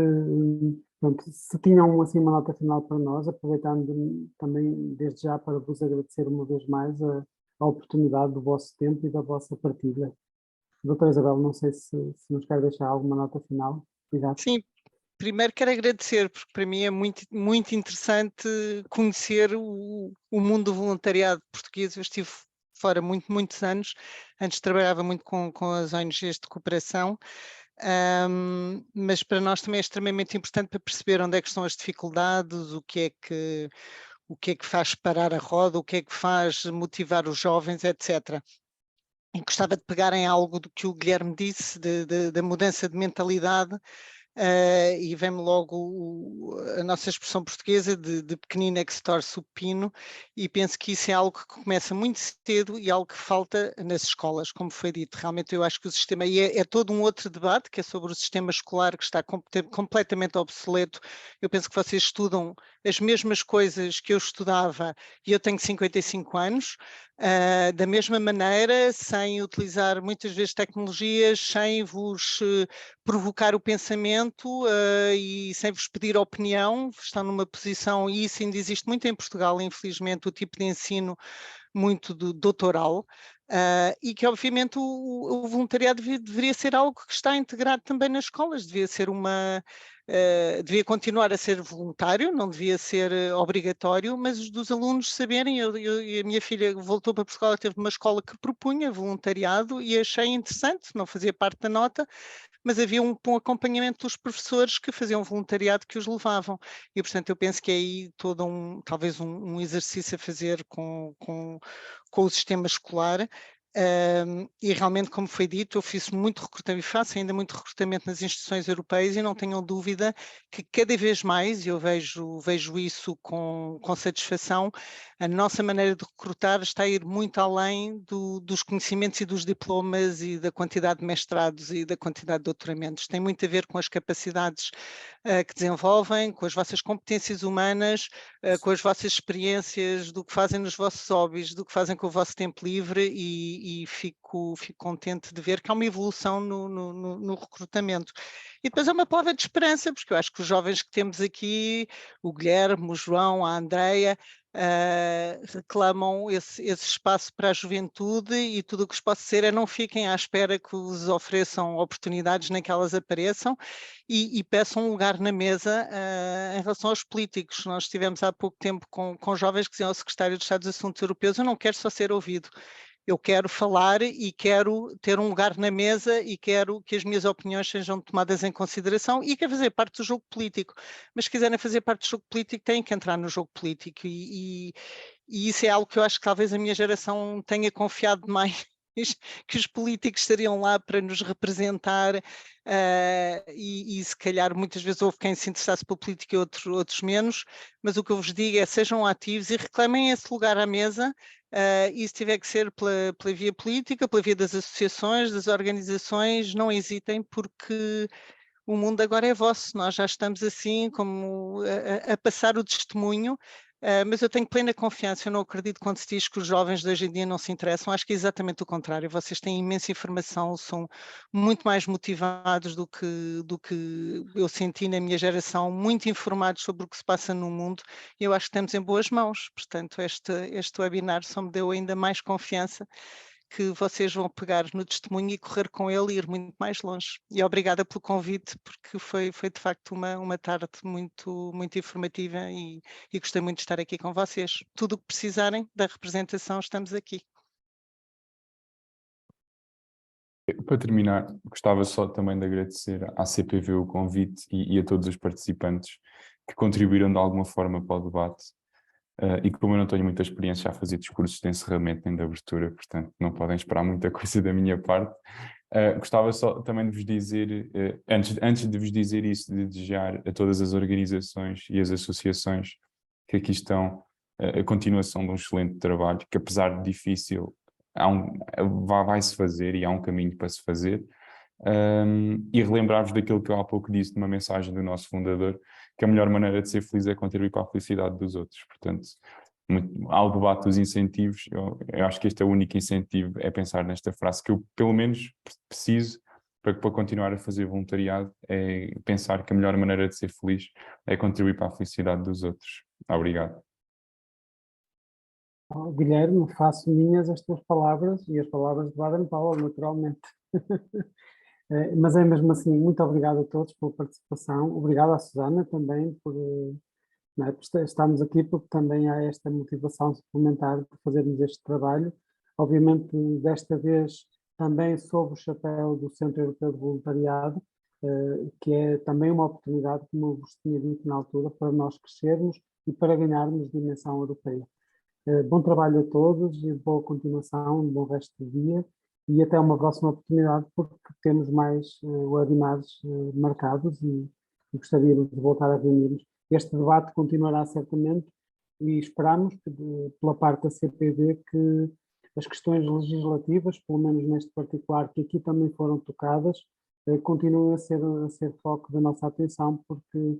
tinham assim uma nota final para nós, aproveitando também desde já para vos agradecer uma vez mais a oportunidade do vosso tempo e da vossa partilha. Doutora Isabel, não sei se nos quer deixar alguma nota final. Obrigado. Sim, primeiro quero agradecer, porque para mim é muito, muito interessante conhecer o mundo do voluntariado português. Eu estive fora muitos anos, antes trabalhava muito com as ONGs de cooperação, mas para nós também é extremamente importante para perceber onde é que estão as dificuldades, o que é que faz parar a roda, o que é que faz motivar os jovens, etc. E gostava de pegar em algo do que o Guilherme disse, da mudança de mentalidade, e vem-me logo a nossa expressão portuguesa de pequenino é que se torce o pino, e penso que isso é algo que começa muito cedo e algo que falta nas escolas, como foi dito. Realmente eu acho que o sistema, e é todo um outro debate, que é sobre o sistema escolar, que está completamente obsoleto. Eu penso que vocês estudam as mesmas coisas que eu estudava, e eu tenho 55 anos, da mesma maneira, sem utilizar muitas vezes tecnologias, sem vos provocar o pensamento e sem vos pedir opinião. Estão numa posição, e isso ainda existe muito em Portugal, infelizmente, o tipo de ensino muito doutoral, e que obviamente o voluntariado deveria ser algo que está integrado também nas escolas, devia continuar a ser voluntário, não devia ser obrigatório, mas dos alunos saberem. A minha filha voltou para Portugal, teve uma escola que propunha voluntariado e achei interessante, não fazia parte da nota, mas havia um acompanhamento dos professores que faziam voluntariado que os levavam. E, portanto, eu penso que é aí talvez um exercício a fazer com o sistema escolar. E realmente, como foi dito, eu fiz muito recrutamento e faço ainda muito recrutamento nas instituições europeias, e não tenham dúvida que cada vez mais, e eu vejo isso com satisfação, a nossa maneira de recrutar está a ir muito além dos conhecimentos e dos diplomas e da quantidade de mestrados e da quantidade de doutoramentos. Tem muito a ver com as capacidades que desenvolvem, com as vossas competências humanas, com as vossas experiências, do que fazem nos vossos hobbies, do que fazem com o vosso tempo livre, e fico contente de ver que há uma evolução no recrutamento. E depois é uma palavra de esperança, porque eu acho que os jovens que temos aqui, o Guilherme, o João, a Andreia, reclamam esse espaço para a juventude, e tudo o que vos posso dizer é: não fiquem à espera que vos ofereçam oportunidades nem que elas apareçam, e peçam um lugar na mesa em relação aos políticos. Nós estivemos há pouco tempo com jovens que diziam ao secretário de Estado dos Assuntos Europeus: eu não quero só ser ouvido, eu quero falar e quero ter um lugar na mesa e quero que as minhas opiniões sejam tomadas em consideração, e quero fazer parte do jogo político. Mas se quiserem fazer parte do jogo político, têm que entrar no jogo político, e isso é algo que eu acho que talvez a minha geração tenha confiado demais que os políticos estariam lá para nos representar, e se calhar muitas vezes houve quem se interessasse pela política e outros menos, mas o que eu vos digo é sejam ativos e reclamem esse lugar à mesa, e se tiver que ser pela via política, pela via das associações, das organizações, não hesitem, porque o mundo agora é vosso, nós já estamos assim como a passar o testemunho, mas eu tenho plena confiança, eu não acredito quando se diz que os jovens de hoje em dia não se interessam, acho que é exatamente o contrário, vocês têm imensa informação, são muito mais motivados do que eu senti na minha geração, muito informados sobre o que se passa no mundo, e eu acho que estamos em boas mãos, portanto este webinar só me deu ainda mais confiança que vocês vão pegar no testemunho e correr com ele e ir muito mais longe. E obrigada pelo convite, porque foi de facto uma tarde muito informativa e gostei muito de estar aqui com vocês. Tudo o que precisarem da representação, estamos aqui. Para terminar, gostava só também de agradecer à CPV o convite e a todos os participantes que contribuíram de alguma forma para o debate. E como eu não tenho muita experiência a fazer discursos de encerramento nem de abertura, portanto não podem esperar muita coisa da minha parte. Gostava só também de vos dizer, antes de vos dizer isso, de desejar a todas as organizações e as associações que aqui estão a continuação de um excelente trabalho, que apesar de difícil, vai-se fazer e há um caminho para se fazer. E relembrar-vos daquilo que eu há pouco disse numa mensagem do nosso fundador, que a melhor maneira de ser feliz é contribuir para a felicidade dos outros. Portanto, ao debate dos incentivos, eu acho que este é o único incentivo, é pensar nesta frase que eu pelo menos preciso para continuar a fazer voluntariado, é pensar que a melhor maneira de ser feliz é contribuir para a felicidade dos outros. Obrigado. Guilherme, faço minhas as tuas palavras e as palavras de Baden-Powell, naturalmente. Mas é mesmo assim, muito obrigado a todos pela participação, obrigado à Susana também por estarmos aqui, porque também há esta motivação suplementar de fazermos este trabalho. Obviamente, desta vez também sob o chapéu do Centro Europeu de Voluntariado, que é também uma oportunidade, como eu vos tinha dito na altura, para nós crescermos e para ganharmos dimensão europeia. Bom trabalho a todos e boa continuação, um bom resto do dia. E até uma próxima oportunidade, porque temos mais webinars marcados e gostaríamos de voltar a reunir-nos. Este debate continuará certamente e esperamos que, pela parte da CPV, que as questões legislativas, pelo menos neste particular, que aqui também foram tocadas, continuem a ser foco da nossa atenção, porque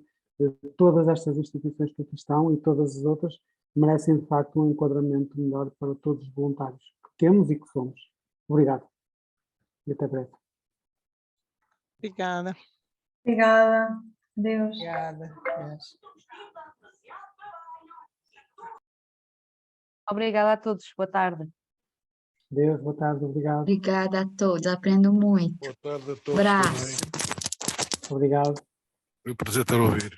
todas estas instituições que aqui estão e todas as outras merecem de facto um enquadramento melhor para todos os voluntários que temos e que somos. Obrigado. E até breve. Obrigada. Obrigada. Deus. Obrigada. Deus. Obrigada a todos. Boa tarde. Deus, boa tarde. Obrigado. Obrigada a todos. Aprendo muito. Boa tarde a todos. Abraço. Obrigado. Foi um prazer estar a ouvir.